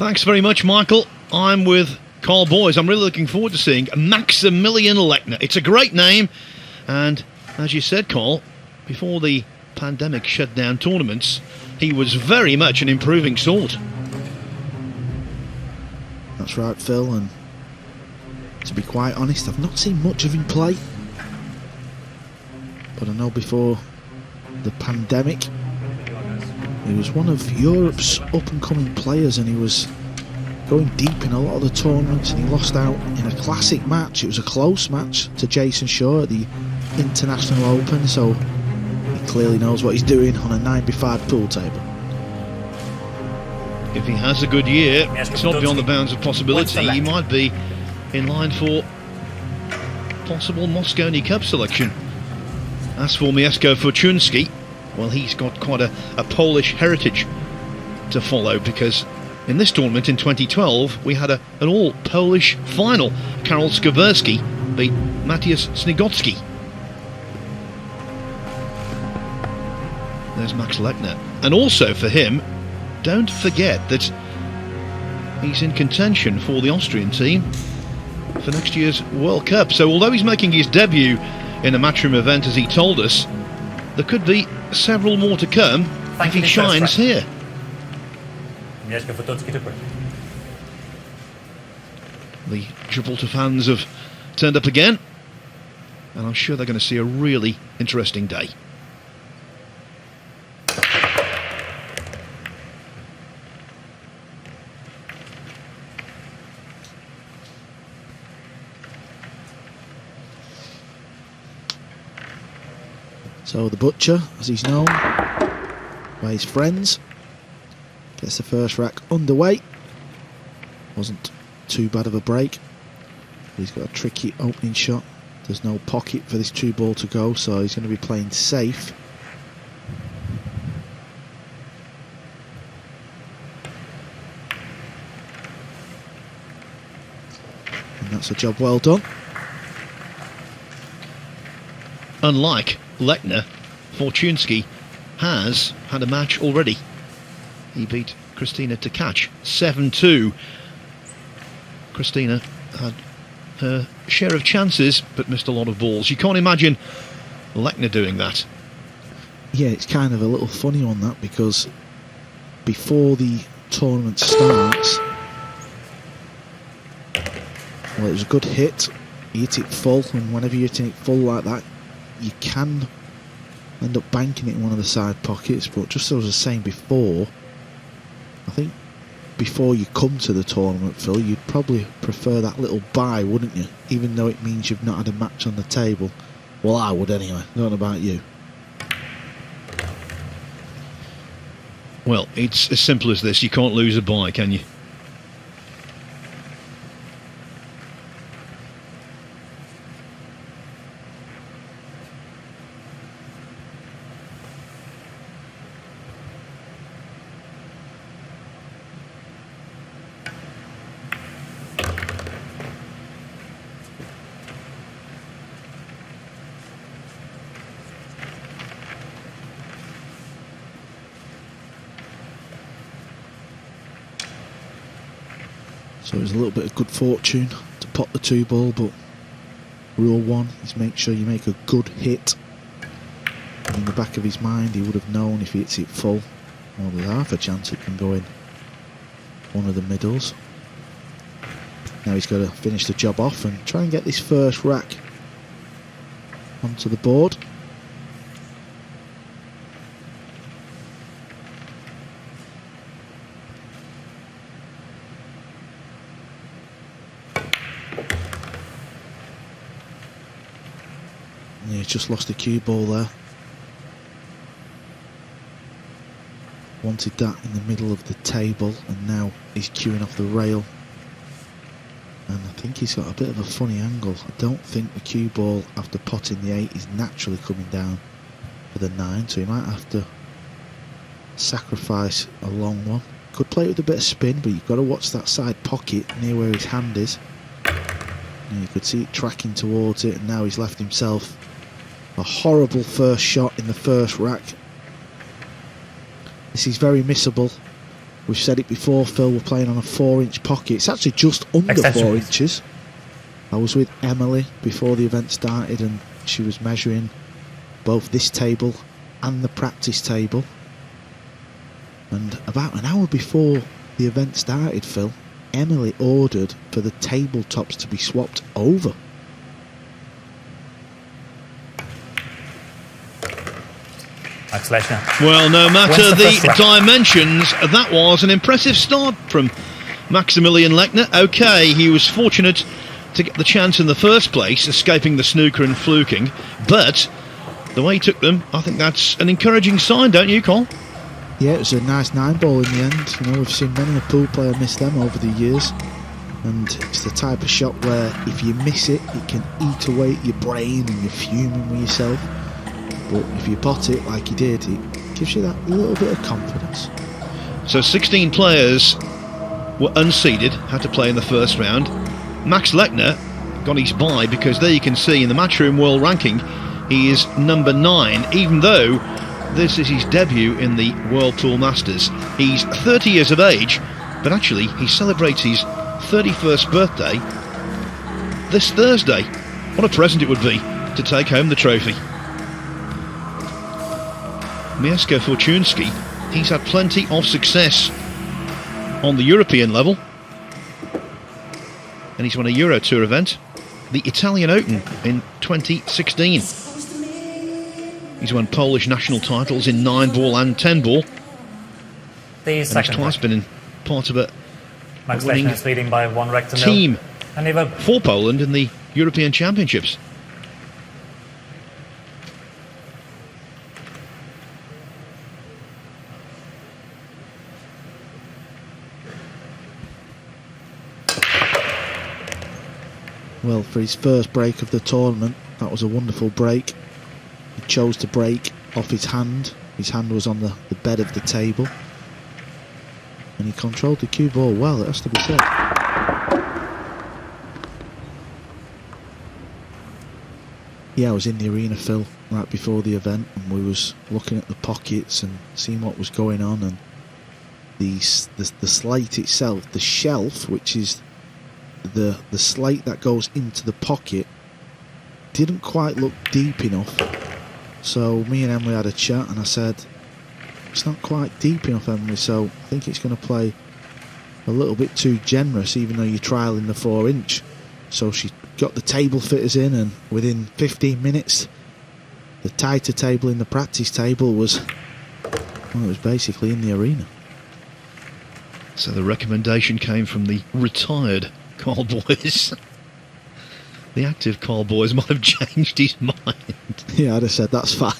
Thanks very much, Michael. I'm with Carl Boys. I'm really looking forward to seeing Maximilian Lechner. It's a great name, and as you said, Carl, before the pandemic shut down tournaments, he was very much an improving sort. That's right, Phil, and to be quite honest, I've not seen much of him play. But I know before the pandemic, he was one of Europe's up-and-coming players, and he was going deep in a lot of the tournaments, and he lost out in a classic match. It was a close match to Jason Shaw at the International Open, so he clearly knows what he's doing on a 9x5 pool table. If he has a good year, it's not beyond the bounds of possibility. He might be in line for possible Mosconi Cup selection. As for Mieszko Fortunski, well, he's got quite a Polish heritage to follow, because in this tournament in 2012 we had an all-Polish final. Karol Skawerski beat Matthias Snigocki. There's Max Lechner. And also for him, don't forget that he's in contention for the Austrian team for next year's World Cup. So although he's making his debut in a Matchroom event, as he told us, there could be several more to come if he shines here. Mieszko Fortunski to play. The Gibraltar fans have turned up again, and I'm sure they're going to see a really interesting day. So the Butcher, as he's known by his friends, gets the first rack underway. Wasn't too bad of a break. He's got a tricky opening shot. There's no pocket for this 2-ball to go, so he's going to be playing safe. And that's a job well done. Unlike Lechner, Fortunski has had a match already. He beat Christina Tkach 7-2. Christina had her share of chances but missed a lot of balls. You can't imagine Lechner doing that. Yeah, it's kind of a little funny on that, because before the tournament starts, well, it was a good hit. He hit it full, and whenever you're hitting it full like that, you can end up banking it in one of the side pockets. But just as I was saying before, I think before you come to the tournament, Phil, you'd probably prefer that little bye, wouldn't you? Even though it means you've not had a match on the table. Well, I would anyway. I don't know about you. Well, it's as simple as this. You can't lose a bye, can you? So it was a little bit of good fortune to pot the 2-ball, but rule 1 is make sure you make a good hit. And in the back of his mind, he would have known if he hits it full, well, there's half a chance it can go in one of the middles. Now he's got to finish the job off and try and get this first rack onto the board. And he's just lost the cue ball there. Wanted that in the middle of the table, and now he's cueing off the rail. And I think he's got a bit of a funny angle. I don't think the cue ball after potting the 8 is naturally coming down for the 9, so he might have to sacrifice a long one. Could play it with a bit of spin, but you've got to watch that side pocket near where his hand is. And you could see it tracking towards it, and now he's left himself a horrible first shot in the first rack. This is very missable. We've said it before, Phil, we're playing on a 4-inch pocket. It's actually just under Extension, 4 please. inches. I was with Emily before the event started and she was measuring both this table and the practice table. And about an hour before the event started, Phil, Emily ordered for the tabletops to be swapped over. Max Lechner. Well, no matter When's the the first lap? dimensions, that was an impressive start from Maximilian Lechner. OK, he was fortunate to get the chance in the first place, escaping the snooker and fluking, but the way he took them, I think that's an encouraging sign, don't you, Cole? Yeah, it was a nice 9-ball in the end. You know, we've seen many a pool player miss them over the years, and it's the type of shot where if you miss it, it can eat away at your brain and you're fuming with yourself. But if you pot it like he did, it gives you that little bit of confidence. So 16 players were unseeded, had to play in the first round. Max Lechner got his bye because there you can see in the Matchroom World Ranking he is number 9, even though this is his debut in the World Pool Masters. He's 30 years of age, but actually he celebrates his 31st birthday this Thursday. What a present it would be to take home the trophy. Mieszko Fortunski, he's had plenty of success on the European level, and he's won a Euro Tour event, the Italian Open in 2016. He's won Polish national titles in 9-ball and 10-ball, The and he's second twice one. been in part of a Max winning Lechner is leading by 1 rectangle. team And they've for Poland in the European Championships. Well, for his first break of the tournament, that was a wonderful break. He chose to break off his hand. His hand was on the bed of the table. And he controlled the cue ball well, it has to be said. Yeah, I was in the arena, Phil, right before the event, and we was looking at the pockets and seeing what was going on, and the slate itself, the shelf, which is the slate that goes into the pocket, didn't quite look deep enough. So me and Emily had a chat and I said, it's not quite deep enough, Emily, so I think it's going to play a little bit too generous even though you're trialling the 4-inch. So she got the table fitters in, and within 15 minutes the tighter table in the practice table was, well, it was basically in the arena. So the recommendation came from the retired Carl Boys. The active Carl Boys might have changed his mind. Yeah, I'd have said that's fine.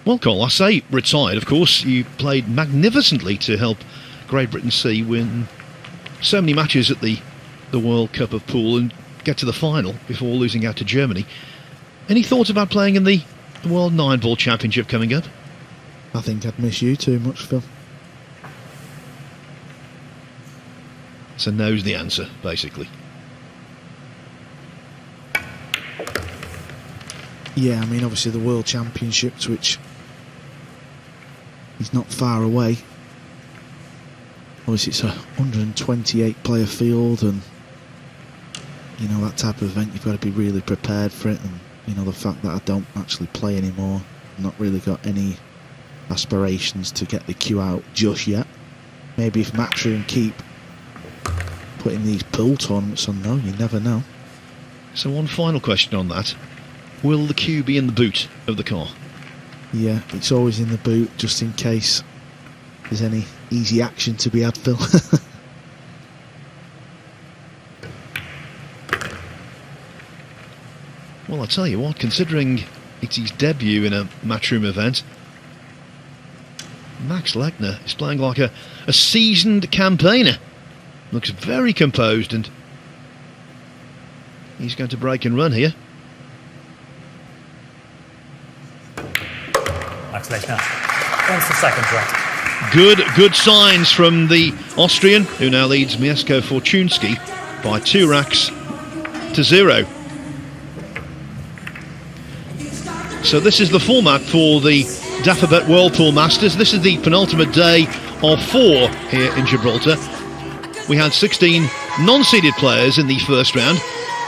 Well, Carl, I say retired, of course. You played magnificently to help Great Britain C win so many matches at the World Cup of Pool and get to the final before losing out to Germany. Any thoughts about playing in the World 9-ball Championship coming up? I think I'd miss you too much, Phil. So no's the answer, basically. Yeah, I mean, obviously the World Championships, which is not far away. Obviously it's a 128 player field, and you know, that type of event you've got to be really prepared for it. And you know, the fact that I don't actually play anymore, not really got any aspirations to get the queue out just yet. Maybe if Matchroom keep putting these pool tournaments on, though, you never know. So one final question on that. Will the queue be in the boot of the car? Yeah, it's always in the boot just in case there's any easy action to be had, Phil. Well, I tell you what, considering it's his debut in a Matchroom event, Max Lechner is playing like a seasoned campaigner. Looks very composed, and he's going to break and run here. Max Lechner wins the second round. Good signs from the Austrian, who now leads Mieszko Fortunski by 2 racks 0. So this is the format for the Dafabet Whirlpool Masters. This is the penultimate day of 4 here in Gibraltar. We had 16 non-seeded players in the first round,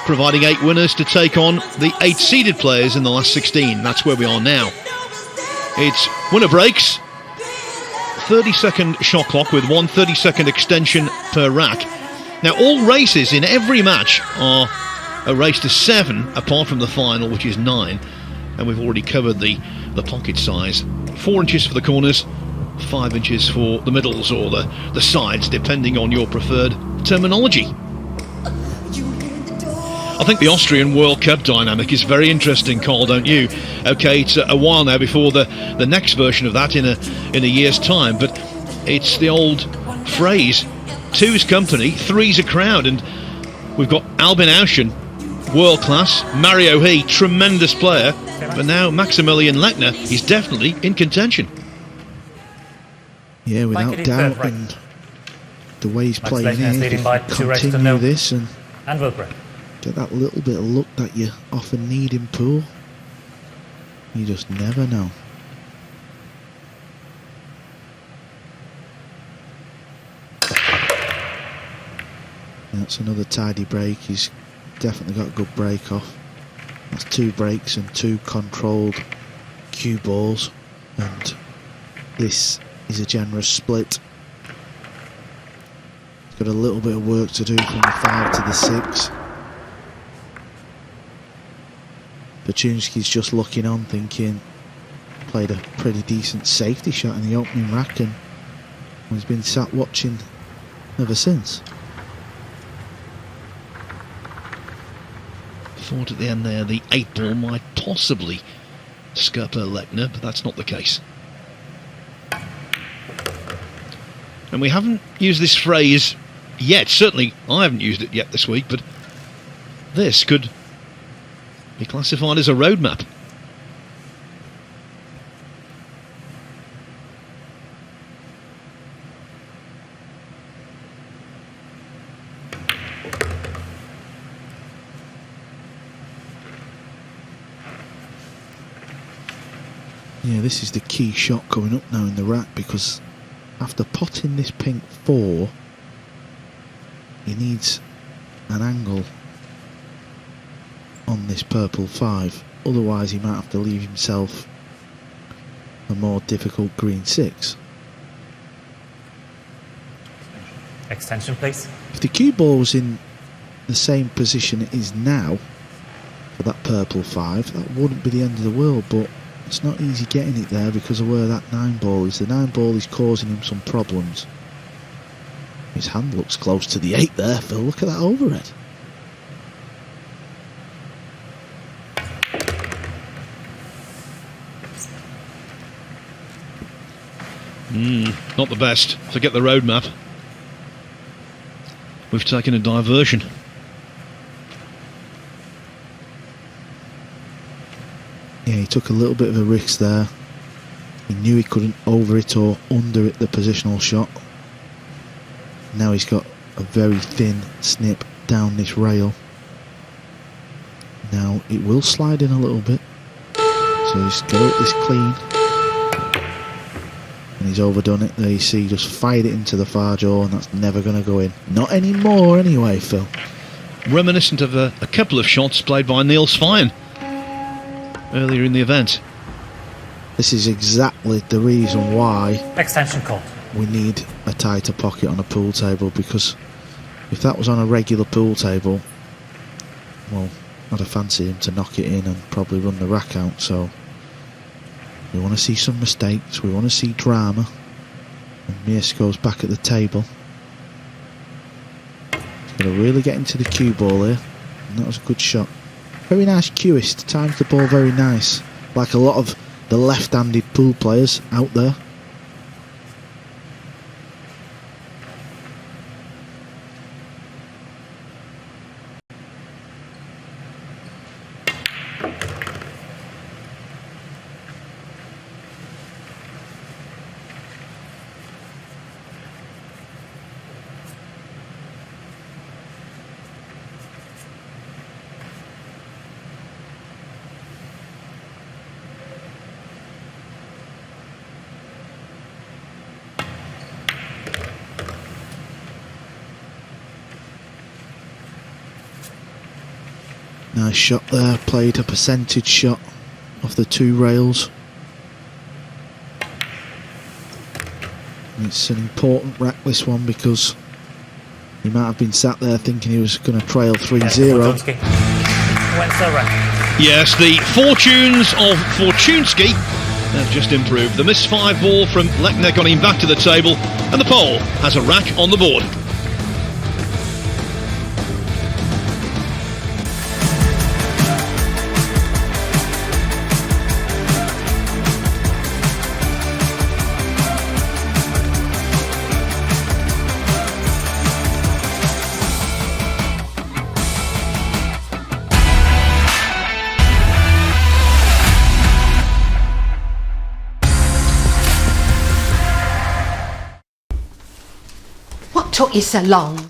providing 8 winners to take on the 8 seeded players in the last 16. That's where we are now. It's winner breaks, 30-second shot clock with 1 30-second extension per rack. Now, all races in every match are a race to 7, apart from the final, which is 9. And we've already covered the pocket size. 4 inches for the corners, 5 inches for the middles or the sides, depending on your preferred terminology. I think the Austrian World Cup dynamic is very interesting, Carl, don't you? Okay, it's a while now before the next version of that in a year's time, but it's the old phrase, 2's company, 3's a crowd, and we've got Albin Auschen, world class, Mario He, tremendous player, but now Maximilian Lechner is definitely in contention. Yeah, without doubt, right. and the way he's Max playing Lechner is here, leading if by you 2 races to continue nil. this and And will break. get that little bit of luck that you often need in pool, you just never know. That's another tidy break. He's definitely got a good break off. That's 2 breaks and 2 controlled cue balls, and this is a generous split. He's got a little bit of work to do from the 5 to the 6. Fortunski's just looking on, thinking played a pretty decent safety shot in the opening rack, and he's been sat watching ever since. Thought at the end there the 8 ball might possibly scupper Lechner, but that's not the case. And we haven't used this phrase yet, certainly I haven't used it yet this week, but this could be classified as a roadmap. Yeah, this is the key shot coming up now in the rack, because after potting this pink 4, he needs an angle on this purple 5, otherwise he might have to leave himself a more difficult green 6. Extension, please. If the cue ball was in the same position it is now for that purple 5, that wouldn't be the end of the world, but it's not easy getting it there because of where that 9 ball is. The 9 ball is causing him some problems. His hand looks close to the 8 there, Phil. Look at that overhead. Not the best. Forget the roadmap. We've taken a diversion. Yeah, he took a little bit of a risk there. He knew he couldn't over it or under it the positional shot. Now he's got a very thin snip down this rail. Now it will slide in a little bit, so he's got it this clean, and he's overdone it. There you see, just fired it into the far jaw, and that's never going to go in. Not anymore anyway, Phil. Reminiscent of a couple of shots played by Neil Svyan earlier in the event. This is exactly the reason why Extension called. we need a tighter pocket on a pool table, because if that was on a regular pool table, well, I'd have fancied him to knock it in and probably run the rack out. So we want to see some mistakes, we want to see drama, and Mieszko's back at the table. He's going to really get into the cue ball here, and that was a good shot. Very nice cueist, times the ball very nice, like a lot of the left-handed pool players out there. Nice shot there, played a percentage shot off the 2 rails. And it's an important rack, this one, because he might have been sat there thinking he was going to trail 3-0. Yes, the fortunes of Fortunski have just improved. The missed 5 ball from Lechner got him back to the table, and the Pole has a rack on the board. What took you so long?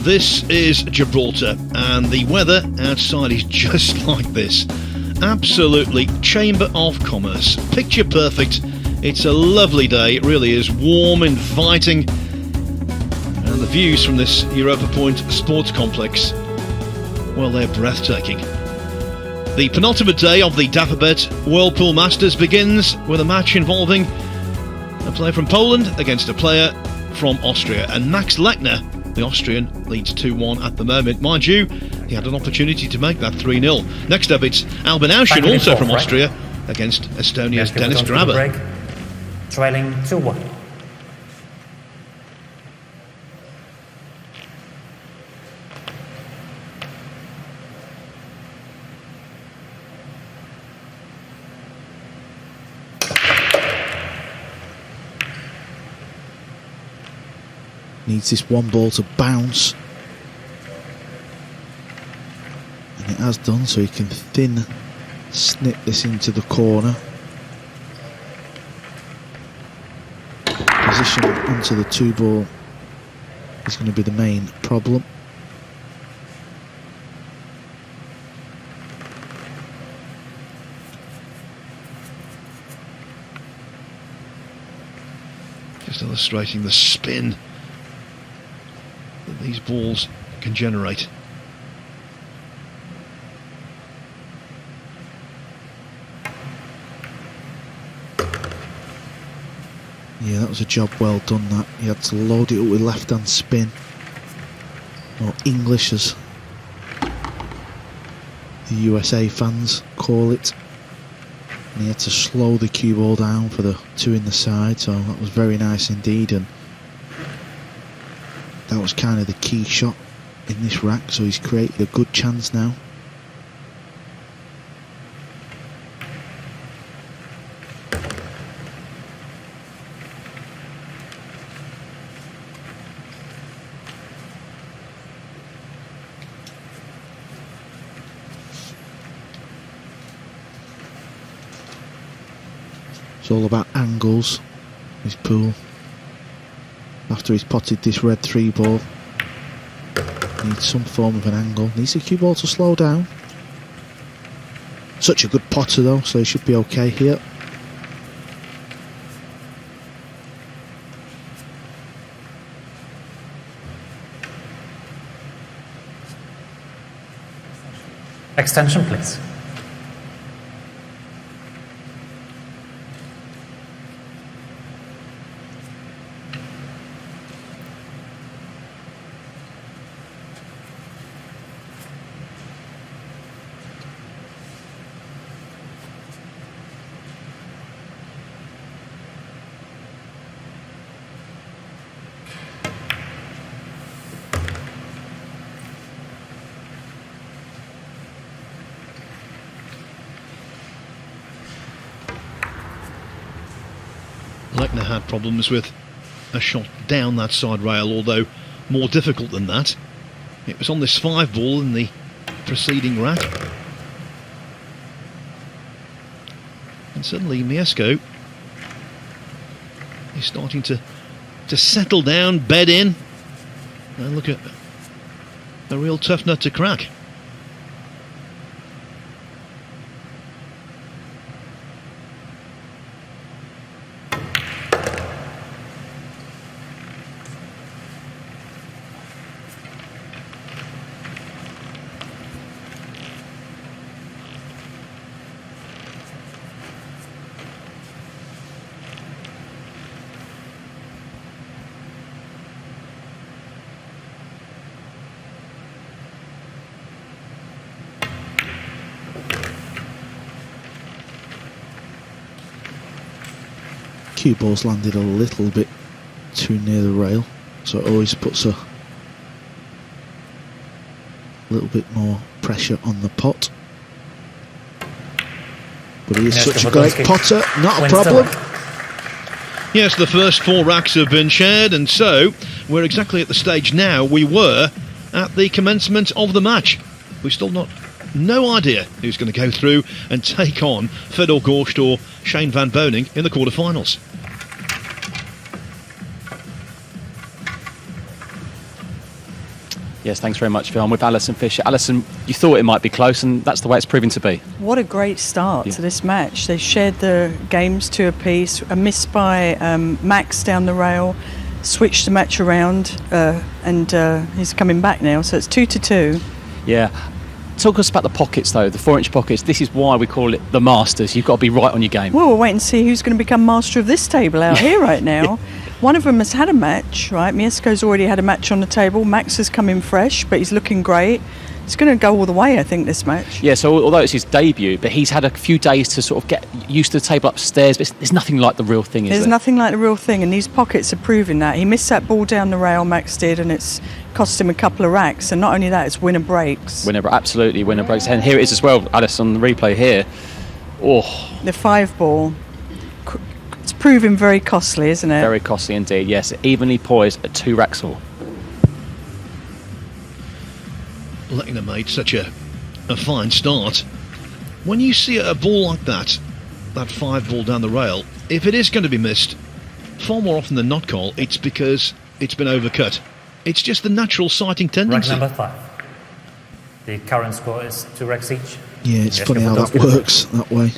This is Gibraltar, and the weather outside is just like this. Absolutely Chamber of Commerce. Picture perfect. It's a lovely day. It really is warm, inviting. And the views from this Europa Point sports complex, well, they're breathtaking. The penultimate day of the Dapperbet Whirlpool Masters begins with a match involving a player from Poland against a player from Austria. And Max Lechner, the Austrian, leads 2-1 at the moment. Mind you, he had an opportunity to make that 3-0. Next up, it's Albin Auschen, also from Austria, against Estonia's Dennis Draber. Trailing 2-1. Needs this one ball to bounce, and it has done, so he can thin snip this into the corner. Position onto the 2 ball is going to be the main problem. Just illustrating the spin that these balls can generate. Yeah, that was a job well done, that. He had to load it up with left-hand spin. Or English, as the USA fans call it. And he had to slow the cue ball down for the 2 in the side, so that was very nice indeed. And that was kind of the key shot in this rack, so he's created a good chance now. It's all about angles, his pool. After he's potted this red 3 ball, needs some form of an angle. Needs the cue ball to slow down. Such a good potter though, so he should be okay here. Extension, please. Lechner had problems with a shot down that side rail, although more difficult than that. It was on this 5 ball in the preceding rack. And suddenly Mieszko is starting to settle down, bed in. And look at a real tough nut to crack. Cue ball's landed a little bit too near the rail, so it always puts a little bit more pressure on the pot. But he is such a great potter, not a problem. Yes, the first 4 racks have been shared, and so we're exactly at the stage now we were at the commencement of the match. We've still no idea who's going to go through and take on Fedor Gorst or Shane van Boening in the quarterfinals. Yes, thanks very much, Phil. I'm with Alison Fisher. Alison, you thought it might be close, and that's the way it's proving to be. What a great start to this match. They shared the games 2 apiece. A miss by Max down the rail, switched the match around, and he's coming back now. So it's 2-2. Yeah. Talk us about the pockets, though, the 4-inch pockets. This is why we call it the Masters. You've got to be right on your game. Well, we'll wait and see who's going to become master of this table out here right now. One of them has had a match, right? Mieszko's already had a match on the table. Max has come in fresh, but he's looking great. It's going to go all the way, I think, this match. Yeah, so although it's his debut, but he's had a few days to sort of get used to the table upstairs. But there's nothing like the real thing, is there? There's nothing like the real thing, and these pockets are proving that. He missed that ball down the rail, Max did, and it's cost him a couple of racks. And not only that, it's winner breaks. Absolutely, winner breaks. And here it is as well, Alice, on the replay here. Oh, the 5 ball. It's proving very costly, isn't it? Very costly indeed, yes. Evenly poised at 2 racks all. Lechner made such a fine start. When you see a ball like that 5 ball down the rail, if it is going to be missed, far more often than not, Cole, it's because it's been overcut. It's just the natural sighting tendency. Rack number 5. The current score is 2 racks each. Yeah, it's funny how that works that way.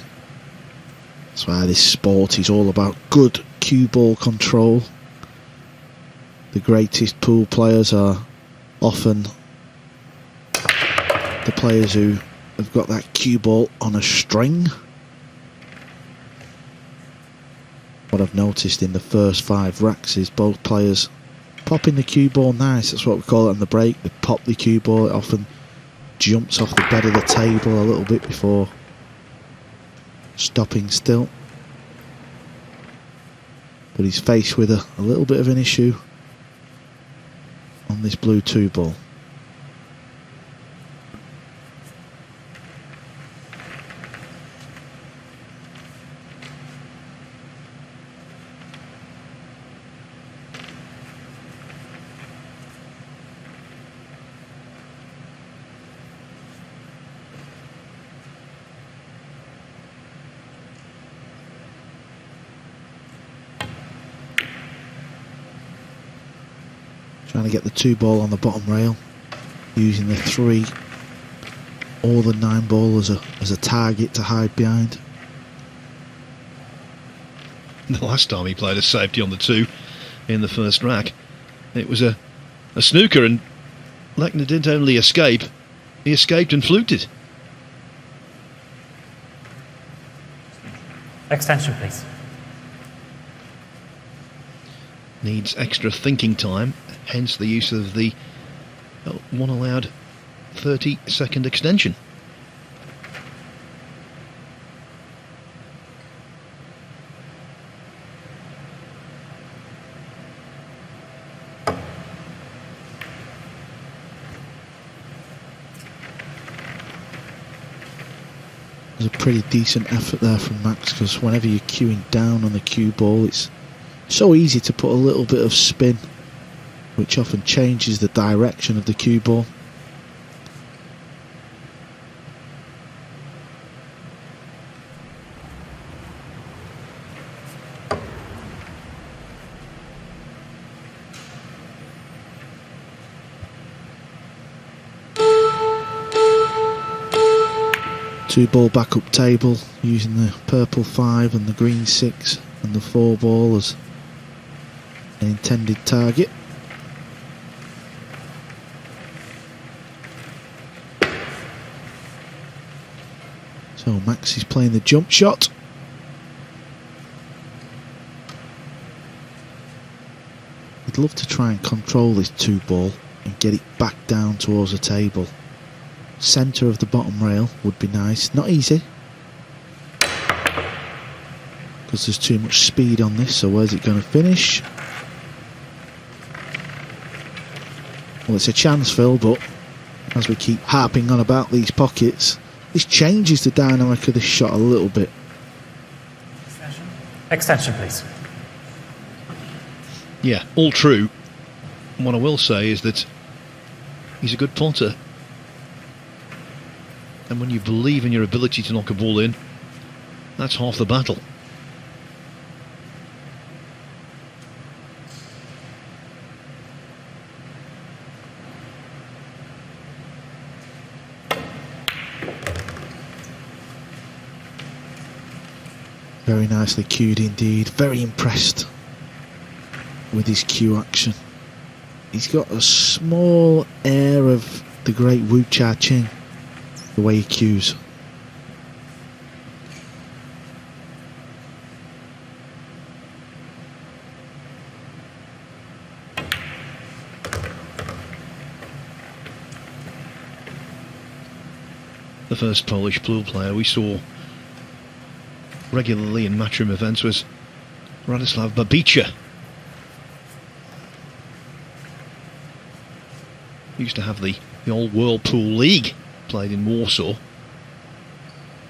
That's why this sport is all about good cue ball control. The greatest pool players are often the players who have got that cue ball on a string. What I've noticed in the first 5 racks is both players popping the cue ball nice. That's what we call it on the break. They pop the cue ball. It often jumps off the bed of the table a little bit before stopping still. But he's faced with a little bit of an issue on this blue 2 ball. Trying to get the 2 ball on the bottom rail, using the 3 or the 9 ball as a target to hide behind. The last time he played a safety on the 2 in the first rack, it was a snooker, and Lechner didn't only escape, he escaped and fluked it. Extension, please. Needs extra thinking time, hence the use of the one allowed 30-second extension. There's a pretty decent effort there from Max, because whenever you're cueing down on the cue ball, it's so easy to put a little bit of spin, which often changes the direction of the cue ball. Two ball backup table using the purple 5 and the green 6 and the 4 ball as an intended target. So Max is playing the jump shot. He'd love to try and control this 2 ball and get it back down towards the table. Centre of the bottom rail would be nice. Not easy, because there's too much speed on this. So where's it going to finish? Well, it's a chance, Phil, but as we keep harping on about these pockets, this changes the dynamic of this shot a little bit. Extension, please. Yeah, all true. What I will say is that he's a good potter. And when you believe in your ability to knock a ball in, that's half the battle. Very nicely cued indeed. Very impressed with his cue action. He's got a small air of the great Wu Cha Ching, the way he cues. The first Polish pool player we saw regularly in Matchroom events was Radoslav Babica. Used to have the old Whirlpool League played in Warsaw.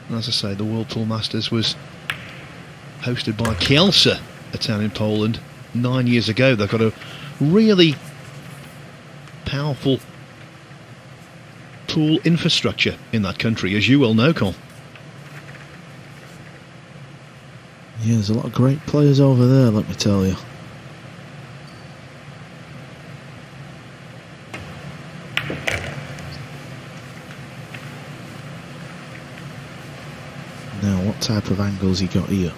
And as I say, the Whirlpool Masters was hosted by Kielce, a town in Poland, 9 years ago. They've got a really powerful pool infrastructure in that country, as you well know, Con. Yeah, there's a lot of great players over there, let me tell you. Now, what type of angles he got here?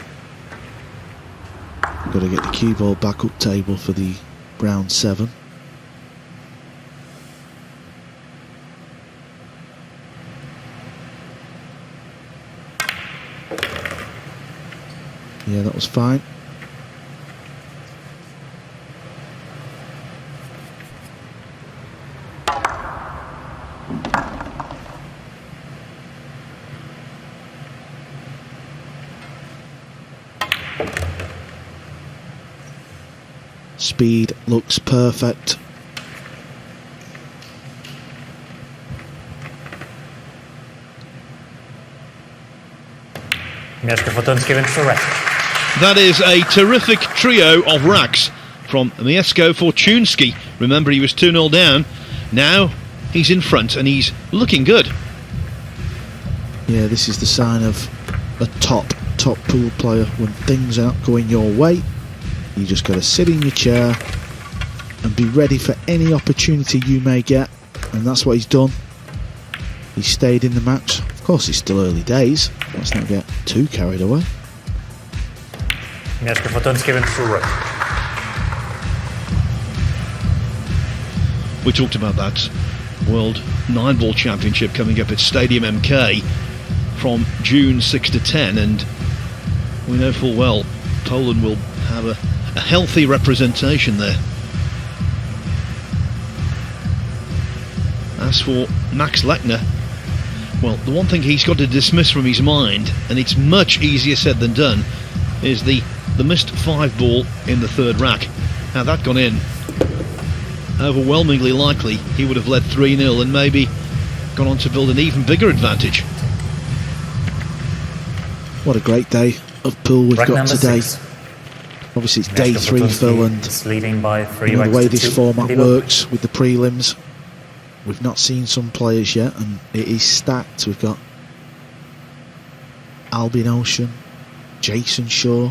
Got to get the cue ball back up table for the round 7. Yeah, that was fine. Speed looks perfect. Mieszko Fortunski went for rest. That is a terrific trio of racks from Mieszko Fortunski. Remember, he was 2-0 down. Now he's in front and he's looking good. Yeah, this is the sign of a top pool player. When things aren't going your way, you just got to sit in your chair and be ready for any opportunity you may get, and that's what he's done. He stayed in the match. Of course, it's still early days. Let's not get too carried away. Mieszko Fortunski went for rest. We talked about that World 9-Ball Championship coming up at Stadium MK from June 6 to 10, and we know full well Poland will have a healthy representation there. As for Max Lechner, well, the one thing he's got to dismiss from his mind, and it's much easier said than done, is the missed 5-ball in the third rack. Had that gone in, overwhelmingly likely he would have led 3-0 and maybe gone on to build an even bigger advantage. What a great day of pool we've Rack got number today. 6. Obviously it's day Mieszko 3, Fortunski Phil, and is leading by 3 you know, the racks way to this 2. format Indeed. works with the prelims, we've not seen some players yet, and it is stacked. We've got Albin Ocean, Jason Shaw,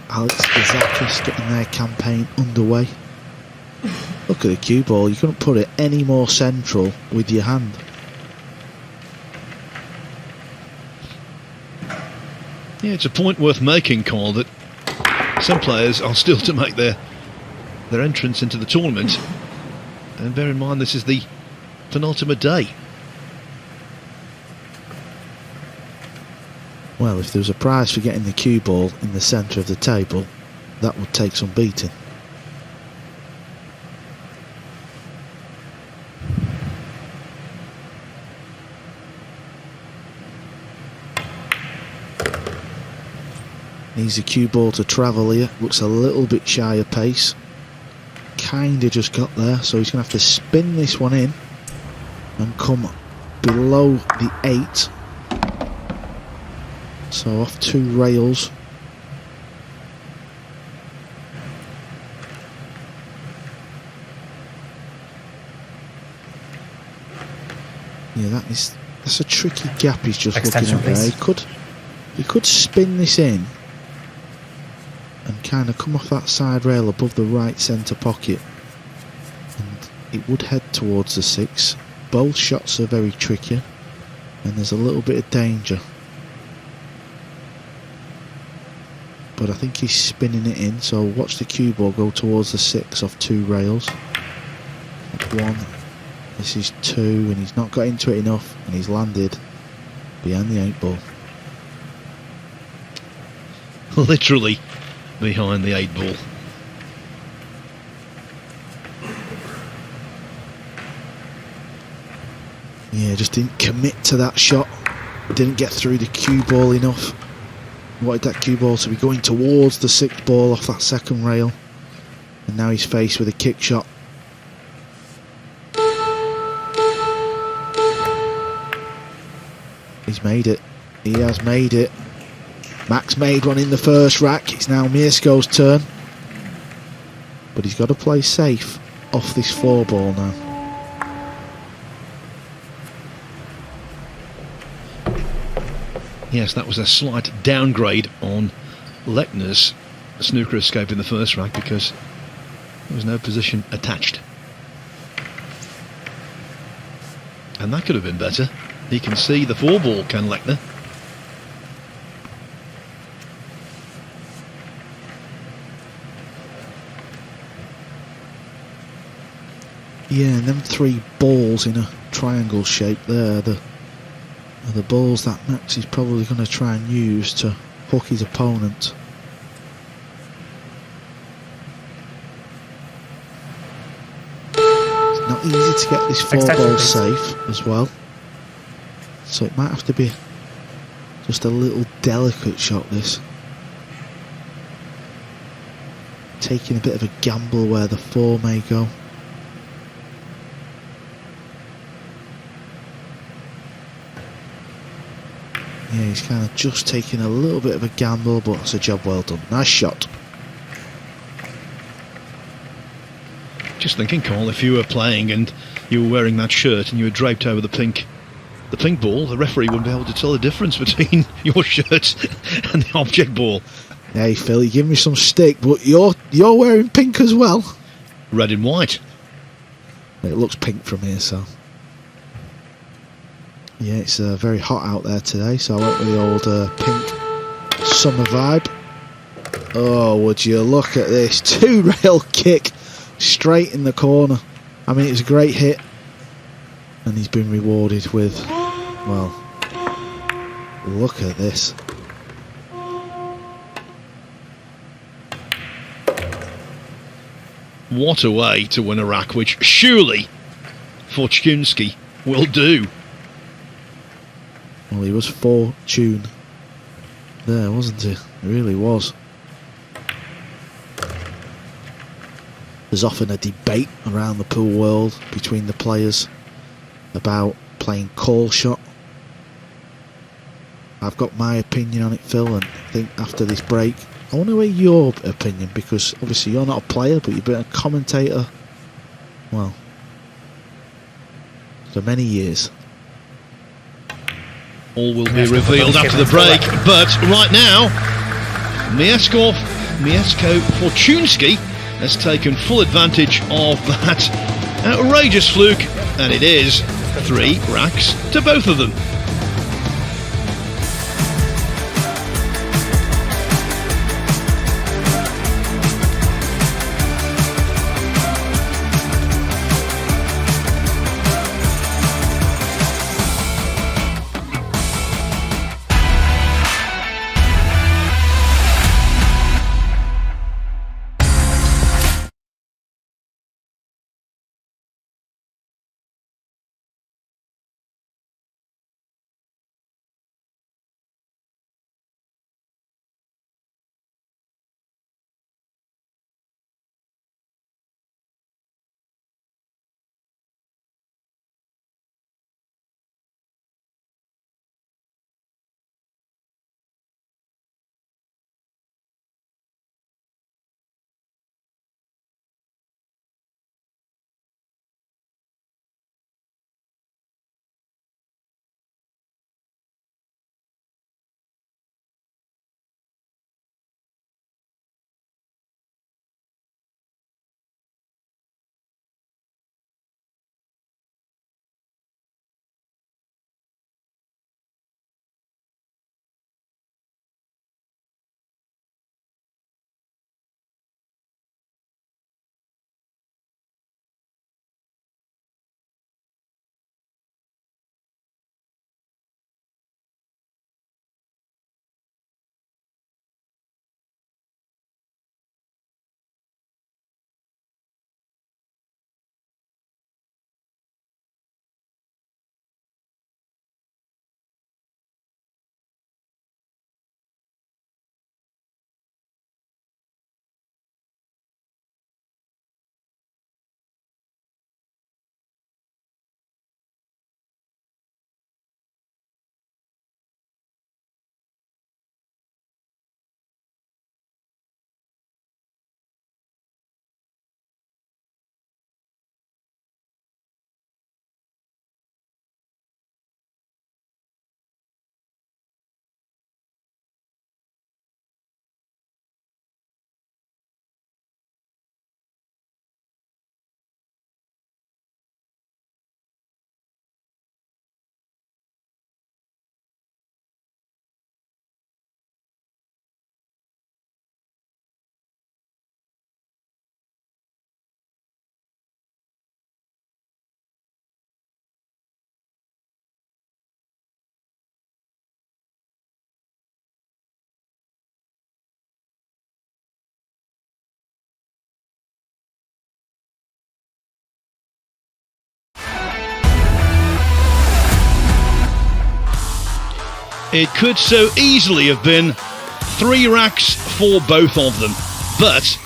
Alex Izakis getting their campaign underway. Look at the cue ball, you couldn't put it any more central with your hand. Yeah, it's a point worth making, Carl, that some players are still to make their entrance into the tournament, and bear in mind this is the penultimate day. Well, if there was a prize for getting the cue ball in the centre of the table, that would take some beating. Needs a cue ball to travel here. Looks a little bit shy of pace. Kinda just got there, so he's going to have to spin this one in and come below the 8. So off 2 rails. Yeah, that's a tricky gap he's just Extension, looking at there. please. He could spin this in and kind of come off that side rail above the right centre pocket, and it would head towards the 6. Both shots are very tricky, and there's a little bit of danger. But I think he's spinning it in, so watch the cue ball go towards the 6 off 2 rails. That's 1, this is 2, and he's not got into it enough, and he's landed behind the 8-ball. Literally behind the 8-ball. Yeah, just didn't commit to that shot. Didn't get through the cue ball enough. Wanted that cue ball to be going towards the 6th ball off that second rail. And now he's faced with a kick shot. He's made it. He has made it. Max made one in the first rack. It's now Mieszko's turn. But he's got to play safe off this 4 ball now. Yes, that was a slight downgrade on Lechner's snooker escape in the first rack because there was no position attached. And that could have been better. He can see the 4 ball, can Lechner? Yeah, and them 3 balls in a triangle shape there, the balls that Max is probably going to try and use to hook his opponent. It's not easy to get this 4 Extension, ball please. safe as well. So it might have to be just a little delicate shot, this. Taking a bit of a gamble where the 4 may go. Yeah, he's kind of just taking a little bit of a gamble, but it's a job well done. Nice shot. Just thinking, Carl, if you were playing and you were wearing that shirt and you were draped over the pink ball, the referee wouldn't be able to tell the difference between your shirt and the object ball. Hey Phil, you give me some stick, but you're wearing pink as well. Red and white. It looks pink from here, so. Yeah, it's very hot out there today, so I went with the old pink summer vibe. Oh, would you look at this. 2-rail kick straight in the corner. I mean, it's a great hit. And he's been rewarded with, well, look at this. What a way to win a rack, which surely Fortunski will do. Well, he was fortune there, wasn't he? It really was. There's often a debate around the pool world between the players about playing call shot. I've got my opinion on it, Phil, and I think after this break, I want to hear your opinion, because obviously you're not a player, but you've been a commentator, well, for many years. All will be revealed after the break, but right now, Mieszko Fortunski has taken full advantage of that outrageous fluke, and it is 3 racks to both of them. It could so easily have been 3 racks for both of them. But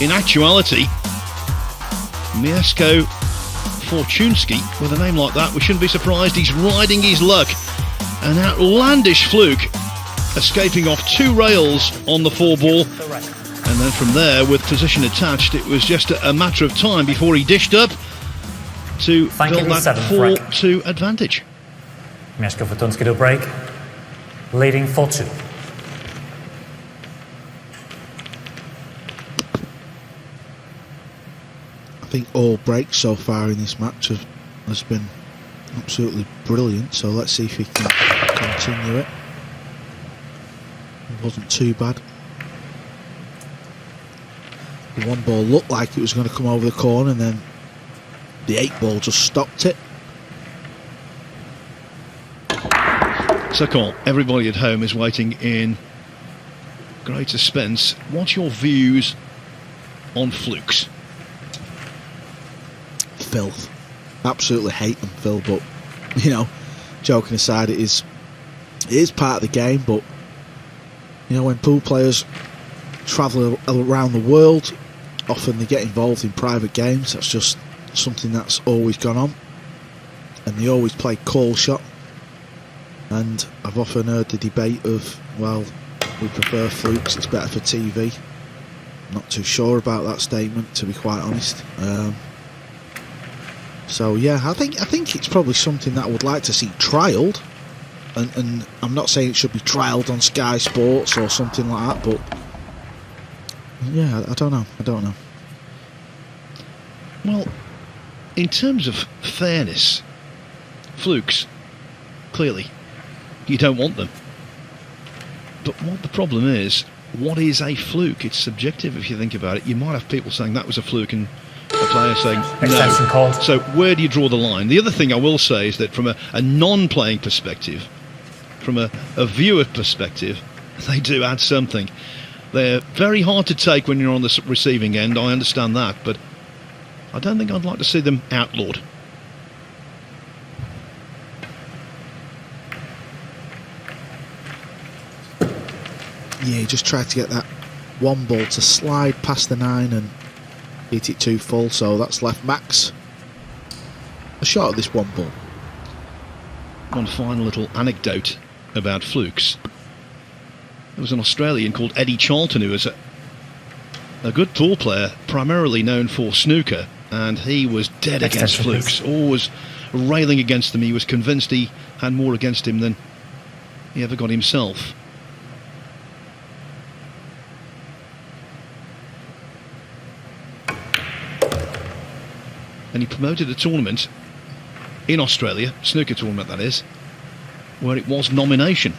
in actuality, Mieszko Fortunski, with a name like that, we shouldn't be surprised he's riding his luck. An outlandish fluke, escaping off 2 rails on the 4-ball. And then from there, with position attached, it was just a matter of time before he dished up to build that 4-2 advantage. Mieszko Fortunski to break, leading 4-2. I think all breaks so far in this match has been absolutely brilliant, so let's see if he can continue it. It wasn't too bad. The 1 ball looked like it was going to come over the corner, and then the 8 ball just stopped it. So, Cole, everybody at home is waiting in great suspense. What's your views on flukes? Filth. Absolutely hate them, Phil, but, you know, joking aside, it is part of the game, but, you know, when pool players travel around the world, often they get involved in private games. That's just something that's always gone on, and they always play call shot. And I've often heard the debate of, well, we prefer flukes, it's better for TV. Not too sure about that statement, to be quite honest. So yeah, I think it's probably something that I would like to see trialled, and I'm not saying it should be trialled on Sky Sports or something like that, but yeah, I don't know. Well, in terms of fairness, flukes, clearly, you don't want them. But what the problem is, what is a fluke? It's subjective if you think about it. You might have people saying that was a fluke and a player saying Extension no. called. So where do you draw the line? The other thing I will say is that from a non-playing perspective, from a viewer perspective, they do add something. They're very hard to take when you're on the receiving end, I understand that, but I don't think I'd like to see them outlawed. Yeah, he just tried to get that 1 ball to slide past the 9 and hit it too full, so that's left Max a shot at this 1 ball. One final little anecdote about flukes. There was an Australian called Eddie Charlton who was a good pool player, primarily known for snooker, and he was dead against flukes, always railing against them. He was convinced he had more against him than he ever got himself. And he promoted a tournament in Australia, snooker tournament that is, where it was nomination.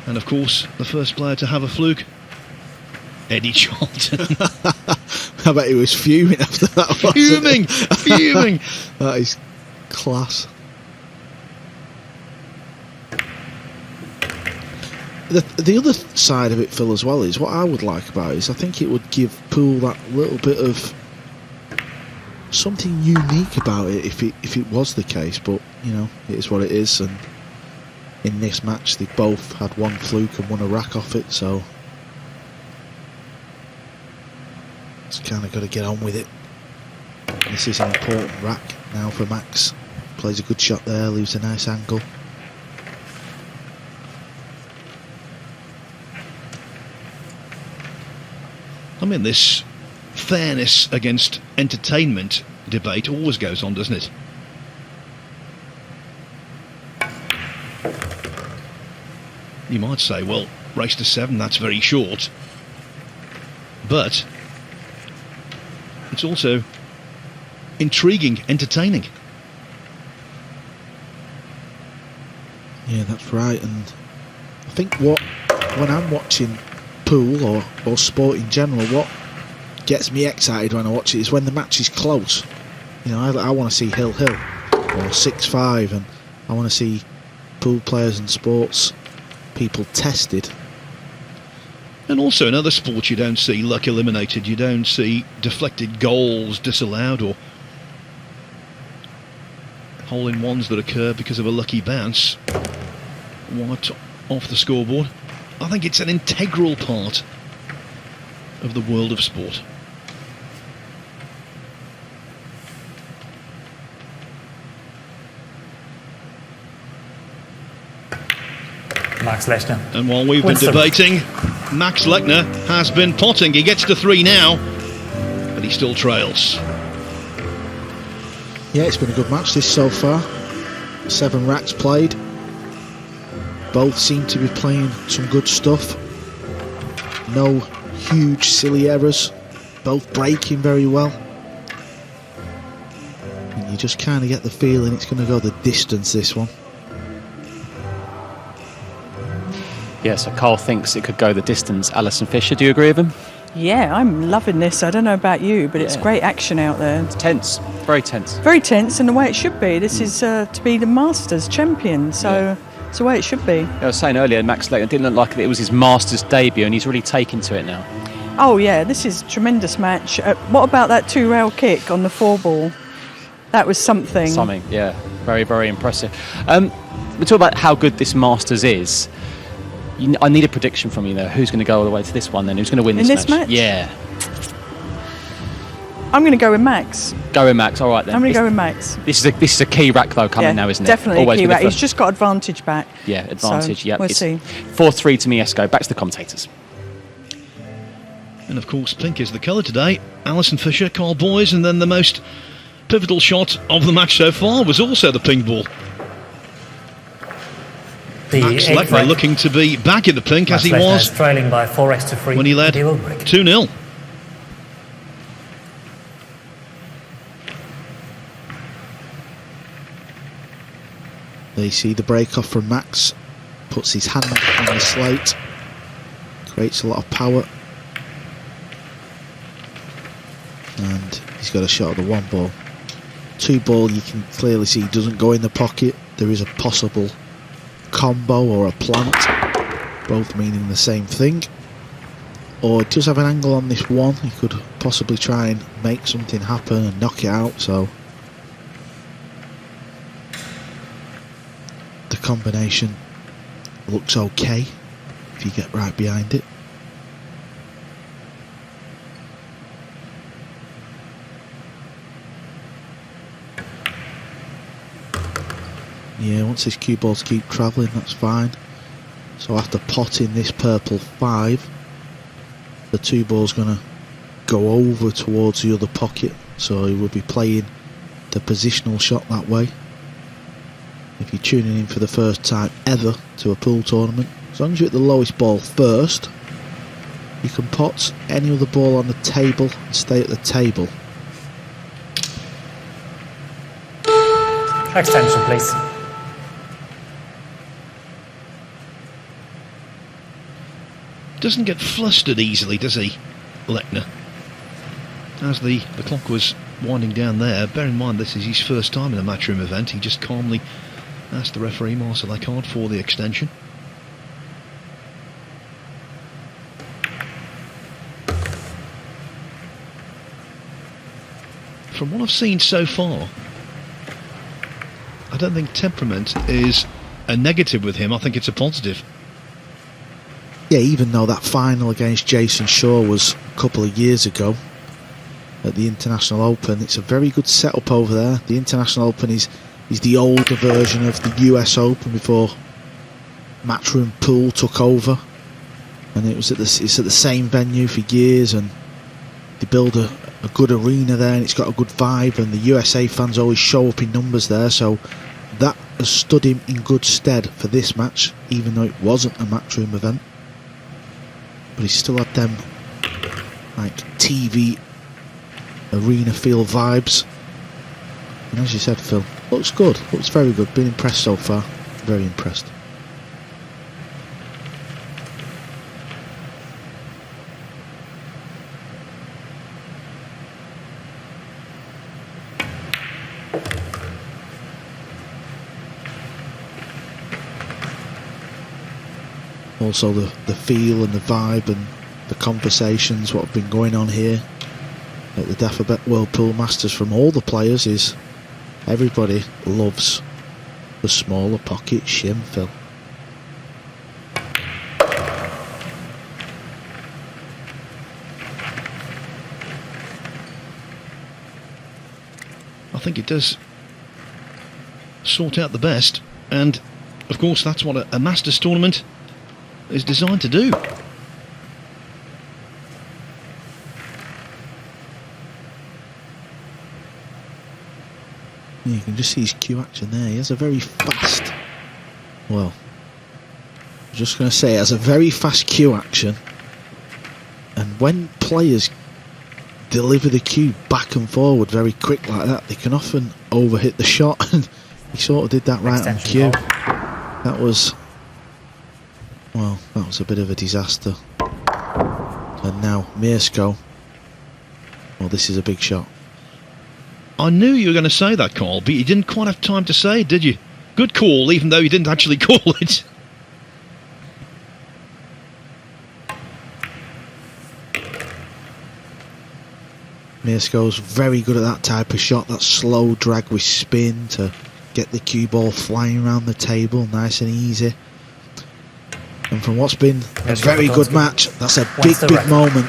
And of course, the first player to have a fluke, Eddie Charlton. I bet he was fuming after that. Fuming. That is class. The other side of it, Phil, as well, is what I would like about it is I think it would give pool that little bit of something unique about it if it was the case, but you know, it is what it is, and in this match they both had 1 fluke and won a rack off it, so it's kind of got to get on with it. This is an important rack now for Max. Plays a good shot there, leaves a nice angle. I mean, this fairness against entertainment debate always goes on, doesn't it? You might say, well, race to 7, that's very short. But it's also intriguing, entertaining. Yeah, that's right, and I think when I'm watching pool or sport in general, what gets me excited when I watch it is when the match is close. You know, I want to see Hill or 6-5, and I want to see pool players and sports people tested. And also in other sports you don't see luck eliminated, you don't see deflected goals disallowed or hole-in-ones that occur because of a lucky bounce. wiped off the scoreboard. I think it's an integral part of the world of sport. Max Lechner. And while we've been debating, Max Lechner has been potting. He gets to 3 now, but he still trails. Yeah, it's been a good match this so far. 7 racks played. Both seem to be playing some good stuff. No huge silly errors. Both breaking very well. And you just kind of get the feeling it's going to go the distance, this one. Yeah, so Carl thinks it could go the distance. Alison Fisher, do you agree with him? Yeah, I'm loving this. I don't know about you, but it's Yeah. great action out there. It's tense, very tense. Very tense in the way it should be. This is to be the Masters champion, so it's the way it should be. I was saying earlier, Max Lechner didn't look like it was his Masters debut, and he's really taken to it now. Oh yeah, this is a tremendous match. What about that 2-rail kick on the 4-ball? That was something. Something, yeah. Very, very impressive. We talk about how good this Masters is. I need a prediction from you there. Who's going to go all the way to this one then? Who's going to win this match? In this match? Yeah. I'm going to go with Max. Go with Max, all right then. I'm going to go with Max. This is a key rack though coming now, isn't it? Definitely Always a key with the rack. He's first- just got advantage back. Yeah, advantage, So, yeah. we'll It's see. 4-3 to Mieszko. Back to the commentators. And of course, pink is the colour today. Alison Fisher, Carl Boys, and then the most pivotal shot of the match so far was also the pink ball. The Max 8th Lechner rack. looking to be back in the pink Max as he Lechner was is trailing by 4x to 3. when he led He will break. 2-0. They see the break off from Max, puts his hand on the slate, creates a lot of power, and he's got a shot at the 1-ball. 2-ball, you can clearly see doesn't go in the pocket. There is a possible combo or a plant, both meaning the same thing. Or it does have an angle on this one. He could possibly try and make something happen and knock it out. So the combination looks okay if you get right behind it. Yeah, once these cue balls keep travelling, that's fine. So after potting this purple 5, the 2-ball's going to go over towards the other pocket, so he will be playing the positional shot that way. If you're tuning in for the first time ever to a pool tournament, as long as you're at the lowest ball first, you can pot any other ball on the table and stay at the table. Extension, please. Doesn't get flustered easily, does he, Lechner? As the clock was winding down there, bear in mind this is his first time in a Matchroom event. He just calmly asked the referee, Marcel Lechner, for the extension. From what I've seen so far, I don't think temperament is a negative with him. I think it's a positive. Yeah, even though that final against Jason Shaw was a couple of years ago at the International Open, it's a very good setup over there. The International Open is the older version of the US Open before Matchroom Pool took over, and it's at the same venue for years, and they build a good arena there, and it's got a good vibe, and the USA fans always show up in numbers there, so that has stood him in good stead for this match, even though it wasn't a Matchroom event. But he still had them like TV arena feel vibes, and as you said, Phil, looks good, looks very good. Been impressed so far, very impressed. Also the feel and the vibe and the conversations, what have been going on here at the Dafabet World Pool Masters from all the players is everybody loves the smaller pocket shim, Phil. I think it does sort out the best, and of course that's what a Masters tournament is designed to do. You can just see his cue action there. He has a very fast, well, I'm just going to say, it has a very fast cue action, and when players deliver the cue back and forward very quick like that, they can often overhit the shot, and he sort of did that right on cue. That was, well, that was a bit of a disaster. And now Mieszko, well, this is a big shot. I knew you were going to say that, Carl, but you didn't quite have time to say it, did you? Good call, even though you didn't actually call it. Mieszko's very good at that type of shot, that slow drag with spin to get the cue ball flying around the table, nice and easy. And from what's been a very good match, that's a big moment.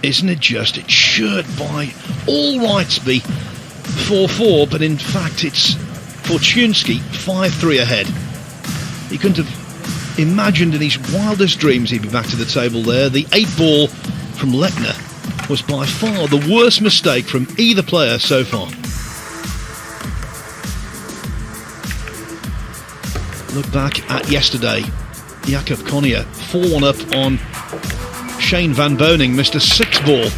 Isn't it just? It should by all rights be 4-4, but in fact it's Fortunski 5-3 ahead. He couldn't have imagined in his wildest dreams he'd be back to the table there. The 8-ball from Lechner was by far the worst mistake from either player so far. Look back at yesterday. Jakob Connier 4-1 up on Shane Van Boning, missed a 6-ball.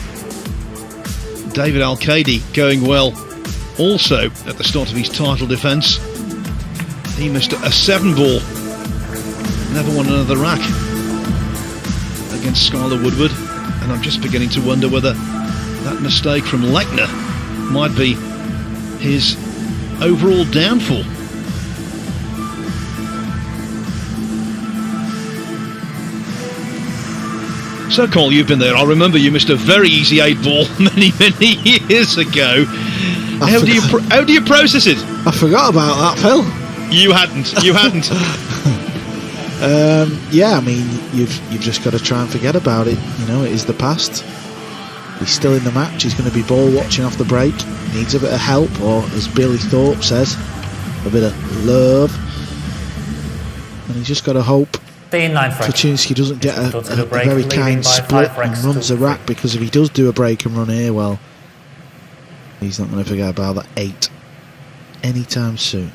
David Al-Qaedi going well also at the start of his title defence. He missed a 7-ball. Never won another rack against Skylar Woodward. And I'm just beginning to wonder whether that mistake from Lechner might be his overall downfall. So, Cole, you've been there. I remember you missed a very easy 8-ball many years ago. How do you process it? I forgot about that, Phil. You hadn't. Yeah, I mean, you've just got to try and forget about it. You know, it is the past. He's still in the match. He's going to be ball watching off the break. Needs a bit of help, or as Billy Thorpe says, a bit of love. And he's just got to hope Fortunski doesn't get a very kind split and runs a rack, because if he does do a break and run here, well, he's not going to forget about that 8 anytime soon.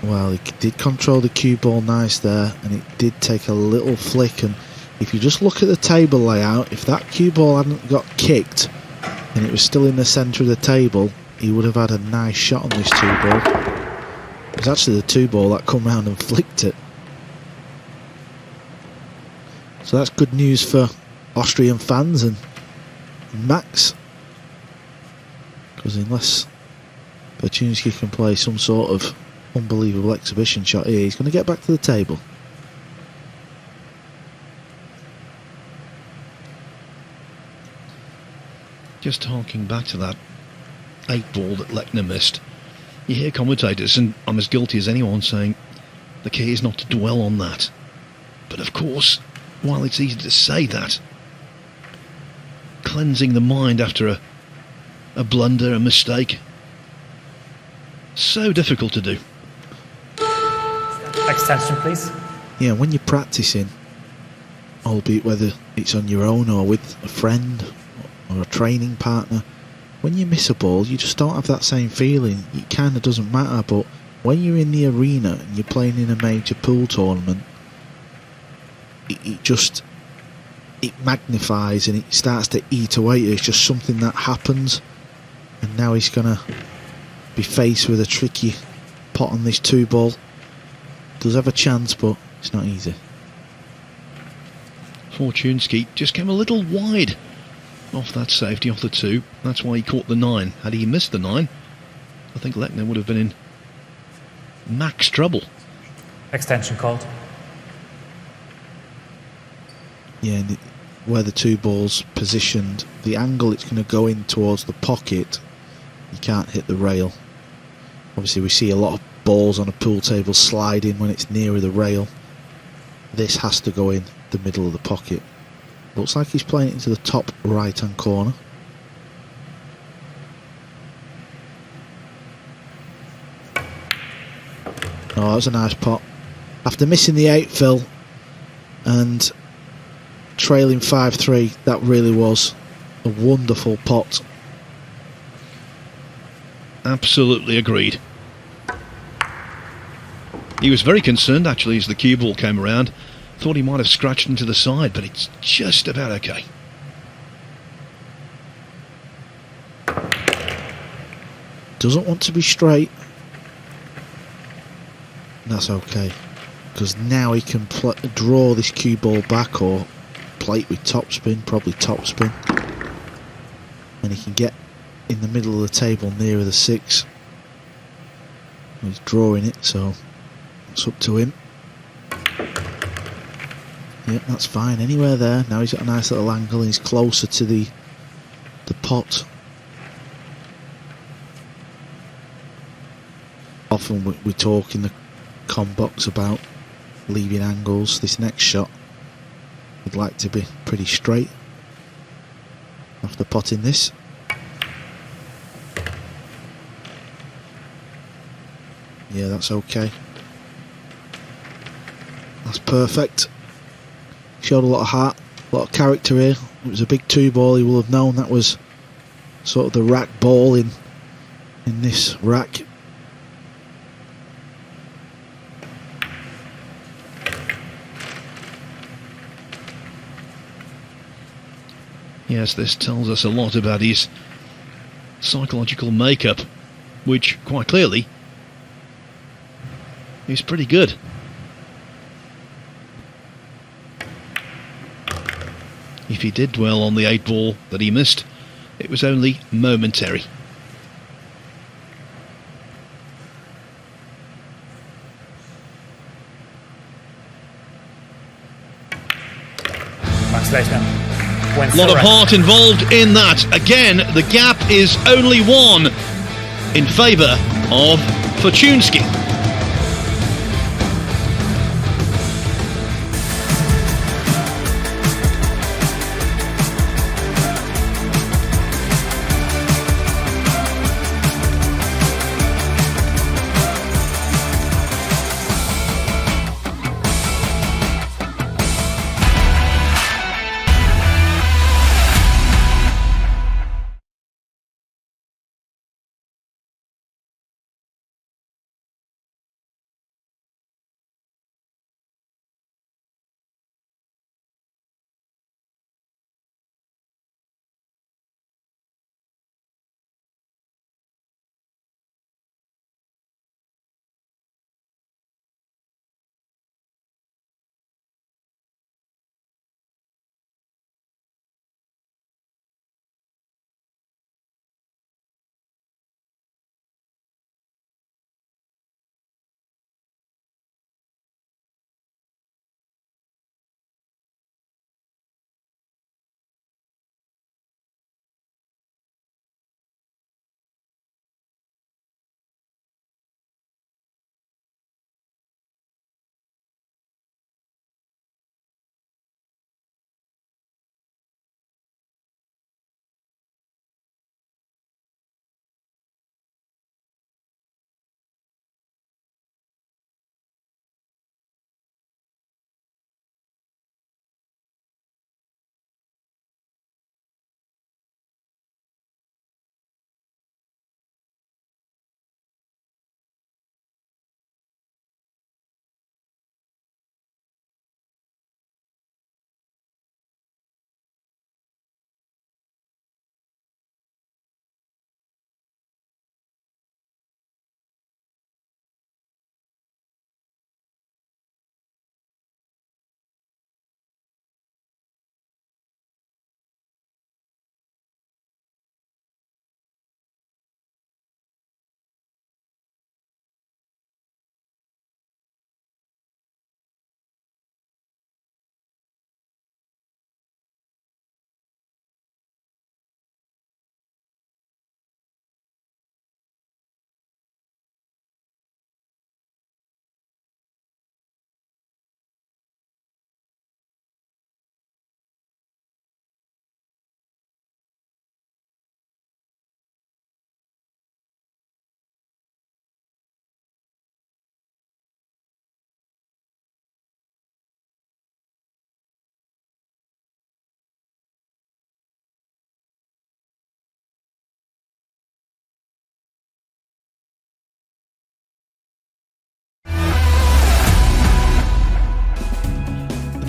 Well, he did control the cue ball nice there, and it did take a little flick, and if you just look at the table layout, if that cue ball hadn't got kicked and it was still in the centre of the table, he would have had a nice shot on this 2-ball. It was actually the 2-ball that come round and flicked it. So that's good news for Austrian fans and Max, because unless Fortunski can play some sort of unbelievable exhibition shot here, he's going to get back to the table. Just harking back to that 8-ball that Lechner missed, you hear commentators, and I'm as guilty as anyone, saying the key is not to dwell on that. But of course, while it's easy to say that, cleansing the mind after a blunder, a mistake, so difficult to do. Extension, please. Yeah, when you're practicing, albeit whether it's on your own or with a friend or a training partner, when you miss a ball, you just don't have that same feeling. It kind of doesn't matter, but when you're in the arena and you're playing in a major pool tournament, it magnifies and it starts to eat away. It's just something that happens, and now he's going to be faced with a tricky pot on this 2-ball. Does have a chance, but it's not easy. Fortunski just came a little wide off that safety, off the 2. That's why he caught the 9. Had he missed the 9, I think Lechner would have been in max trouble. Extension called. Yeah, and where the 2-ball's positioned, the angle it's going to go in towards the pocket, you can't hit the rail. Obviously we see a lot of balls on a pool table slide in when it's nearer the rail. This has to go in the middle of the pocket. Looks like he's playing it into the top right-hand corner. Oh, that was a nice pot. After missing the 8 fill and trailing 5-3, that really was a wonderful pot. Absolutely agreed. He was very concerned actually as the cue ball came around. Thought he might have scratched into the side, but it's just about okay. Doesn't want to be straight. That's okay, because now he can draw this cue ball back or play it with topspin, probably topspin, and he can get in the middle of the table nearer the 6. He's drawing it, so it's up to him. Yep, that's fine. Anywhere there. Now he's got a nice little angle and he's closer to the pot. Often we talk in the com box about leaving angles. This next shot would like to be pretty straight after potting this. Yeah, that's okay. That's perfect. Showed a lot of heart, a lot of character here. It was a big 2-ball. He will have known that was sort of the rack ball in this rack. Yes, this tells us a lot about his psychological makeup, which quite clearly is pretty good. If he did dwell on the 8-ball that he missed, it was only momentary. Max Lechner wins A lot the of race. heart involved in that. Again, the gap is only 1 in favour of Fortunski.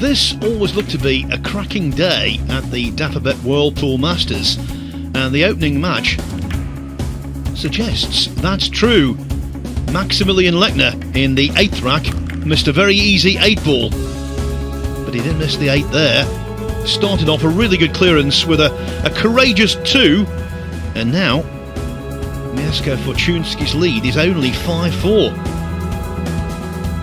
This always looked to be a cracking day at the Dapperbet World Tour Masters, and the opening match suggests that's true. Maximilian Lechner in the 8th rack missed a very easy 8-ball, but he didn't miss the 8 there. Started off a really good clearance with a courageous 2, and now Mieszko Fortunski's lead is only 5-4.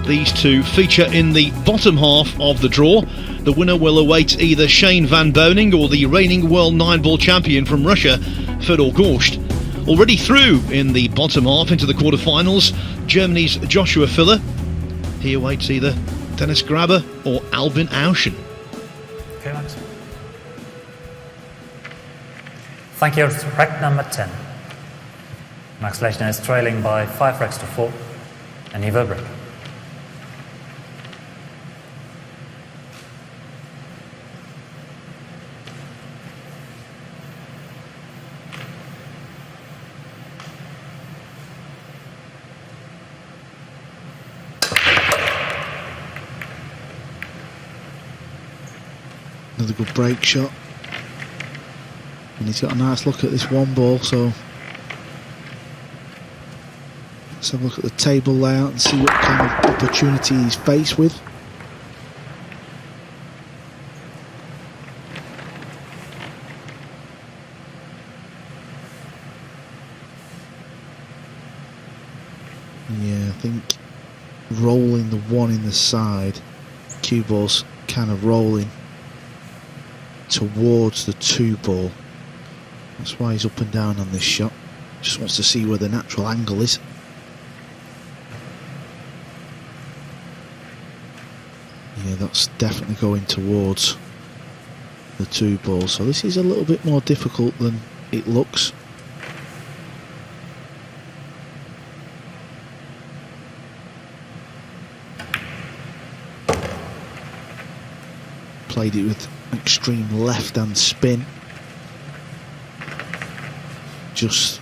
These two feature in the bottom half of the draw. The winner will await either Shane Van Boning or the reigning world 9-ball champion from Russia, Fedor Gorst. Already through in the bottom half into the quarterfinals, Germany's Joshua Filler. He awaits either Dennis Graber or Albin Auschen. Okay, Max. Thank you. Rack number 10. Max Lechner is trailing by 5 racks to 4, and he will break. Another good break shot, and he's got a nice look at this 1-ball, so let's have a look at the table layout and see what kind of opportunity he's faced with. Yeah, I think rolling the 1 in the side, cue ball's kind of rolling towards the 2-ball. That's why he's up and down on this shot. Just wants to see where the natural angle is. Yeah, that's definitely going towards the 2-ball. So this is a little bit more difficult than it looks. Played it with extreme left-hand spin, just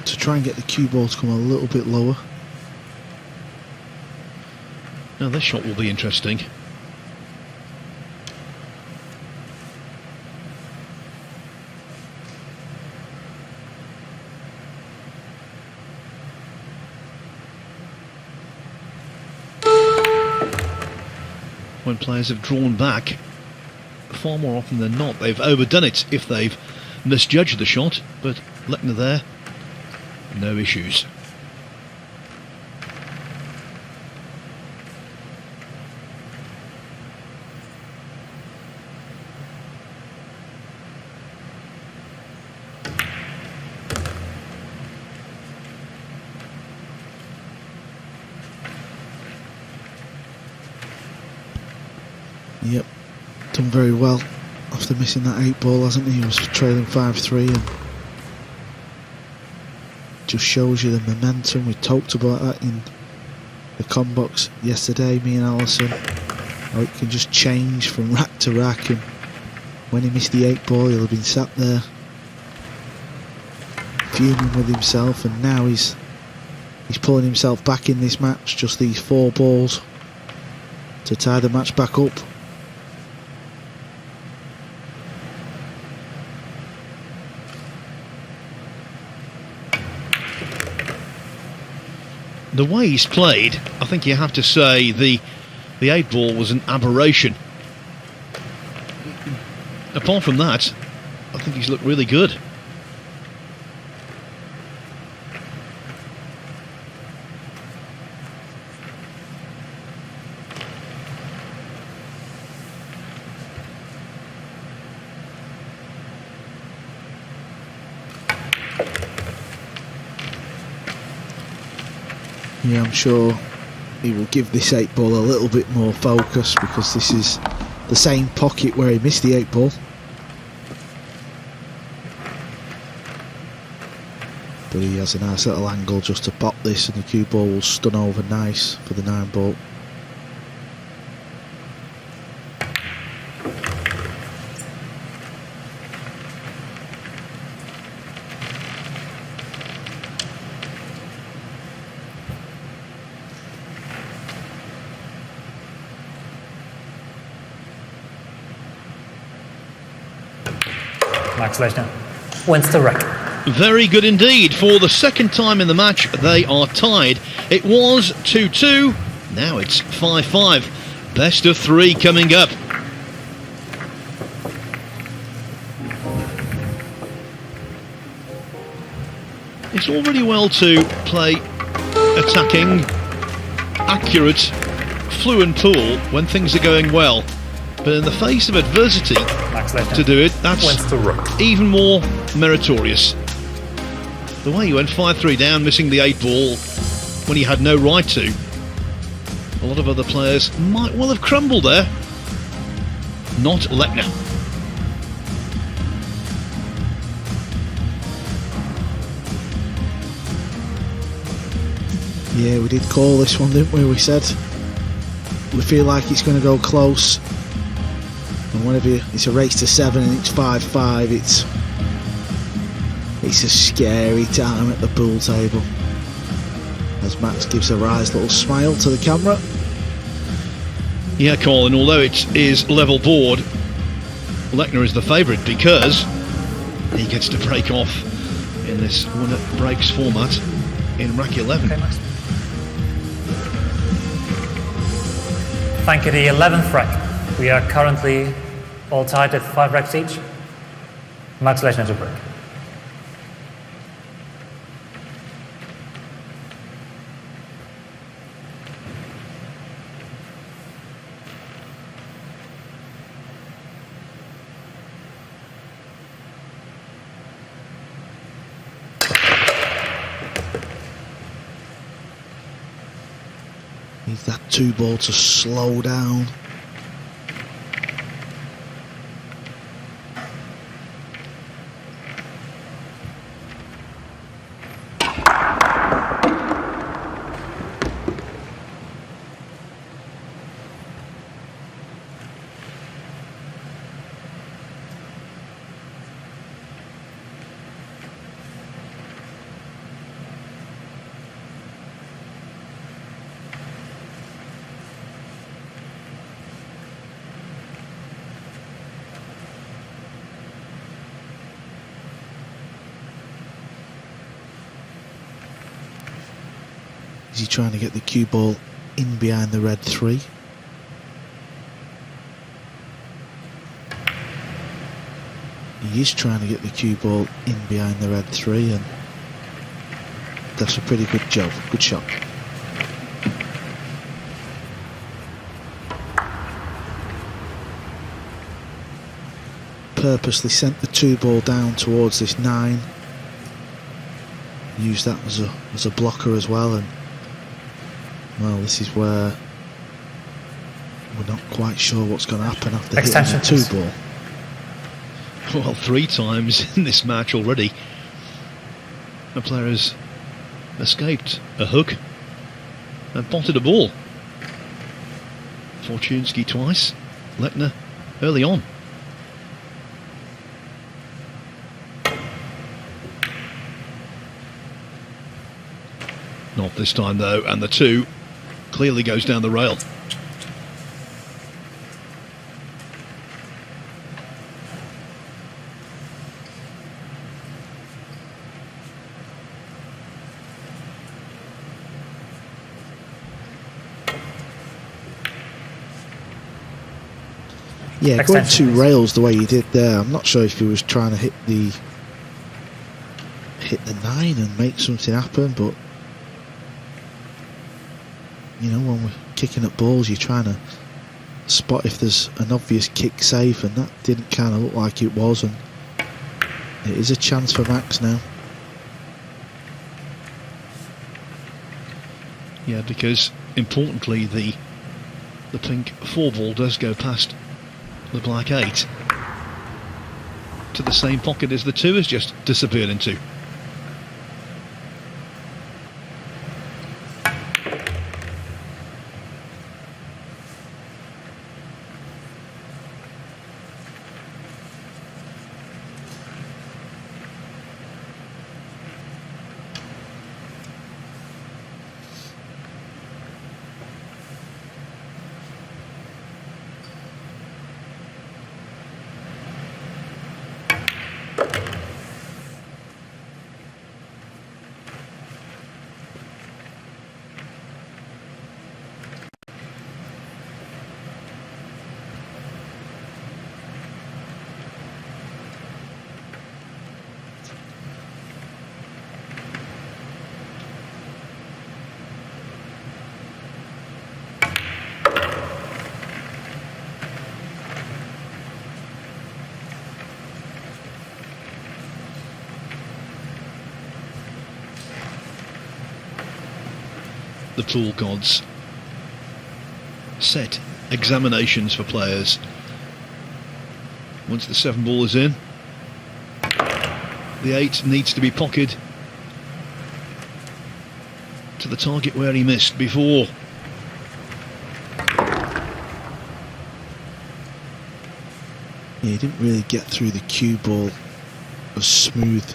to try and get the cue ball to come a little bit lower. Now this shot will be interesting. When players have drawn back, far more often than not they've overdone it if they've misjudged the shot, but Lechner there, no issues. Yep, done very well after missing that 8-ball, hasn't he? He was trailing 5-3, and just shows you the momentum. We talked about that in the combox yesterday, me and Alison, how it can just change from rack to rack, and when he missed the 8-ball he'll have been sat there fuming with himself, and now he's pulling himself back in this match. Just these 4 balls to tie the match back up. The way he's played, I think you have to say the 8-ball was an aberration. Apart from that, I think he's looked really good. Yeah, I'm sure he will give this 8-ball a little bit more focus, because this is the same pocket where he missed the 8-ball. But he has a nice little angle just to pop this, and the cue ball will stun over nice for the 9-ball. Max Lechner wins the rack. Very good indeed. For the second time in the match, they are tied. It was 2-2, now it's 5-5. Best of 3 coming up. It's all very well to play attacking, accurate, fluent pool when things are going well, but in the face of adversity, Max Lechner to do it, that's wins the rack. even more meritorious. The way he went 5-3 down, missing the 8 ball when he had no right to. A lot of other players might well have crumbled there. Not Lechner. Yeah, we did call this one, didn't we? We said we feel like it's going to go close, and whenever it's a race to 7 and it's 5-5, it's a scary time at the pool table. As Max gives a wise little smile to the camera. Yeah, Colin, although it is level board, Lechner is the favourite because he gets to break off in this winner breaks format in rack 11. Okay, Max. Thank you, the 11th rack. We are currently all tied at 5 racks each. Max Lechner to break. Needs that 2 ball to slow down. Is he trying to get the cue ball in behind the red 3? He is trying to get the cue ball in behind the red 3, and that's a pretty good job. Good shot. Purposely sent the 2 ball down towards this 9. Used that as a blocker as well, and well, this is where we're not quite sure what's going to happen after hitting the 2 ball. Well, 3 times in this match already, the player has escaped a hook and potted a ball. Fortunski twice, Lechner early on. Not this time though, and the 2 clearly goes down the rail. Yeah, going 2 rails the way he did there, I'm not sure if he was trying to hit the 9 and make something happen, but you know, when we're kicking at balls, you're trying to spot if there's an obvious kick safe, and that didn't kind of look like it was, and it is a chance for Max now. Yeah, because importantly the pink 4 ball does go past the black 8 to the same pocket as the 2 has just disappeared into. the pool gods set examinations for players. Once the 7 ball is in, the 8 needs to be pocketed to the target where he missed before. Yeah, he didn't really get through the cue ball as smooth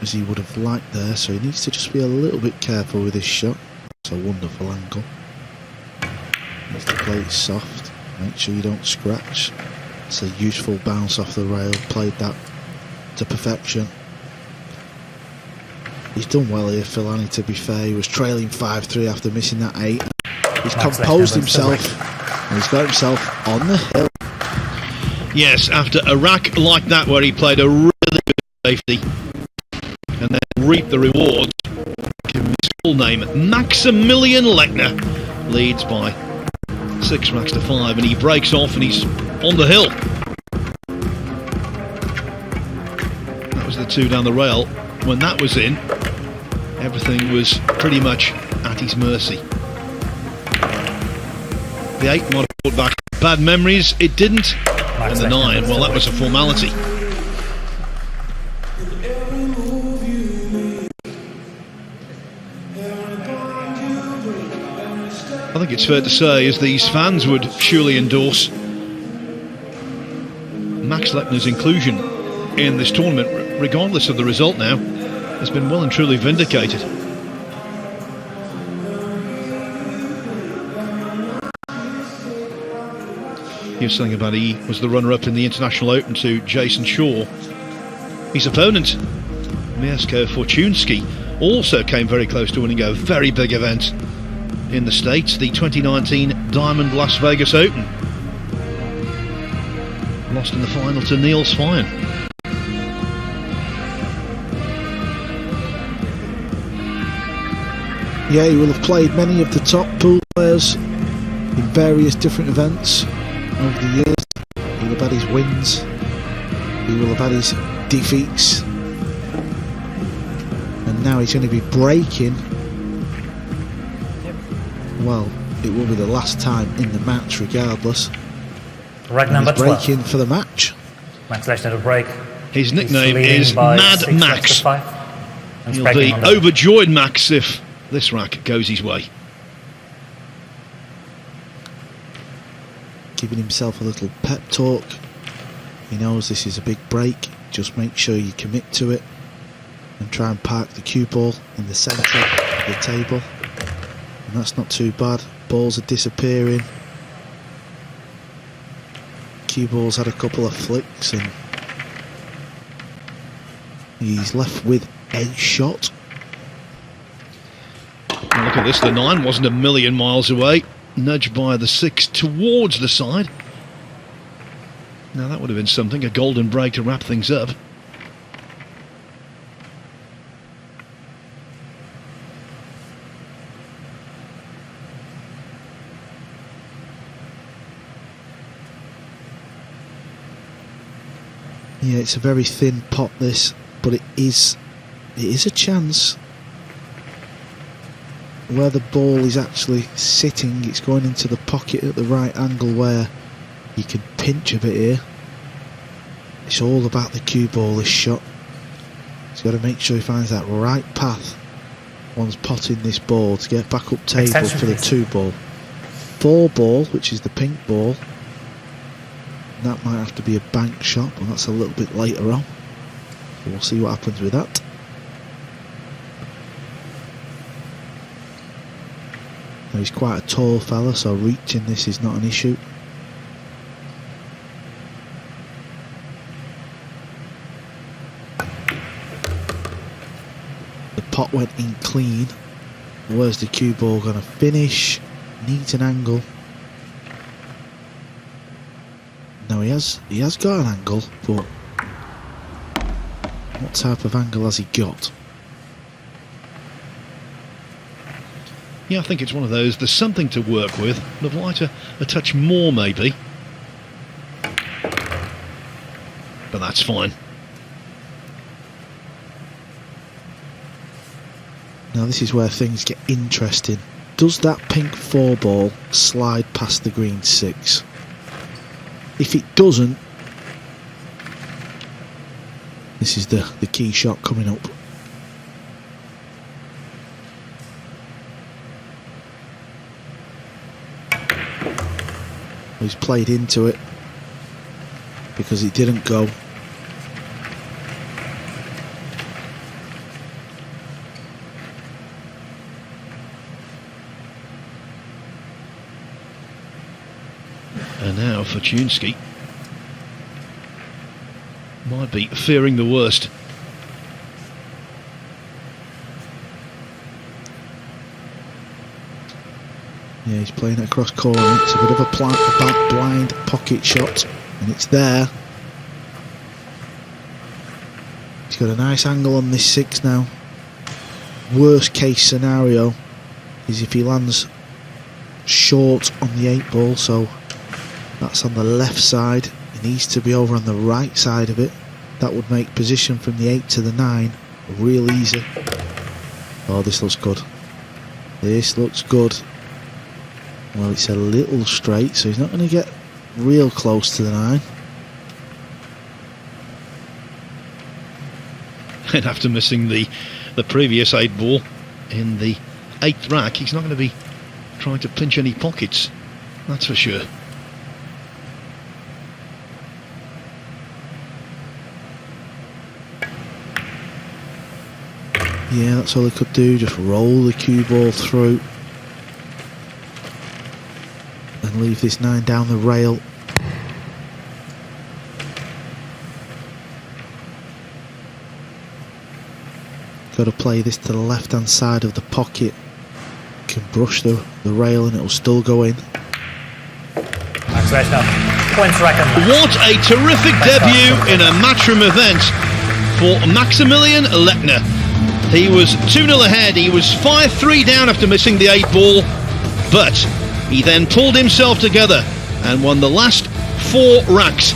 as he would have liked there, so he needs to just be a little bit careful with his shot. It's a wonderful angle. Needs to play it soft, make sure you don't scratch. It's a useful bounce off the rail, played that to perfection. He's done well here, Filani, to be fair. He was trailing 5-3 after missing that 8. He's composed himself, and he's got himself on the hill. Yes, after a rack like that where he played a really good safety and then reaped the rewards, give him his full name, Maximilian Lechner leads by 6 racks to 5, and he breaks off and he's on the hill. That was the 2 down the rail. When that was in, everything was pretty much at his mercy. The 8 might have brought back bad memories, it didn't. And the 9, well, that was a formality. I think it's fair to say, as these fans would surely endorse, Max Lechner's inclusion in this tournament, regardless of the result now, has been well and truly vindicated. He was saying about he was the runner-up in the International Open to Jason Shaw. His opponent, Mieszko Fortunski, also came very close to winning a very big event in the States, the 2019 Diamond Las Vegas Open. Lost in the final to Neil Svyan. Yeah, he will have played many of the top pool players in various different events over the years. He will have had his wins, he will have had his defeats, and now he's going to be breaking. Well, it will be the last time in the match regardless. Rack number 12. Breaking for the match. Max Lechner to break. His nickname is Mad Max. He'll be overjoyed, Max, if this rack goes his way. Giving himself a little pep talk. He knows this is a big break. Just make sure you commit to it and try and park the cue ball in the centre of the table. And that's not too bad. Balls are disappearing. Cue ball's had a couple of flicks and he's left with a shot. Now look at this, the 9 wasn't a million miles away. Nudged by the 6 towards the side. Now that would have been something, a golden break to wrap things up. Yeah, it's a very thin pot this, but it is a chance. Where the ball is actually sitting, it's going into the pocket at the right angle where you can pinch a bit here. It's all about the cue ball, this shot. He's got to make sure he finds that right path once potting this ball to get back up table for the 2 ball. 4 ball, which is the pink ball. That might have to be a bank shot, but that's a little bit later on. So we'll see what happens with that. Now he's quite a tall fella, so reaching this is not an issue. The pot went in clean. Where's the cue ball going to finish? Needs an angle. No, he has got an angle, but what type of angle has he got? Yeah, I think it's one of those, there's something to work with. Would have liked a touch more maybe. But that's fine. Now this is where things get interesting. does that pink 4 ball slide past the green 6? If it doesn't, this is the key shot coming up. He's played into it because it didn't go. And now Fortunski might be fearing the worst. Yeah, he's playing it across corner. It's a bit of a blind pocket shot, and it's there. He's got a nice angle on this 6 now. Worst case scenario is if he lands short on the 8 ball, so that's on the left side. He needs to be over on the right side of it. That would make position from the 8 to the 9 real easy. Oh, this looks good. This looks good. Well, it's a little straight, so he's not going to get real close to the 9. And after missing the previous 8 ball in the 8th rack, he's not going to be trying to pinch any pockets, that's for sure. Yeah, that's all he could do, just roll the cue ball through and leave this 9 down the rail. Got to play this to the left hand side of the pocket. Can brush the rail and it'll still go in. Max Lechner, points record. What a terrific debut in a Matchroom event for Maximilian Lechner. He was 2-0 ahead, he was 5-3 down after missing the 8 ball, but he then pulled himself together and won the last 4 racks.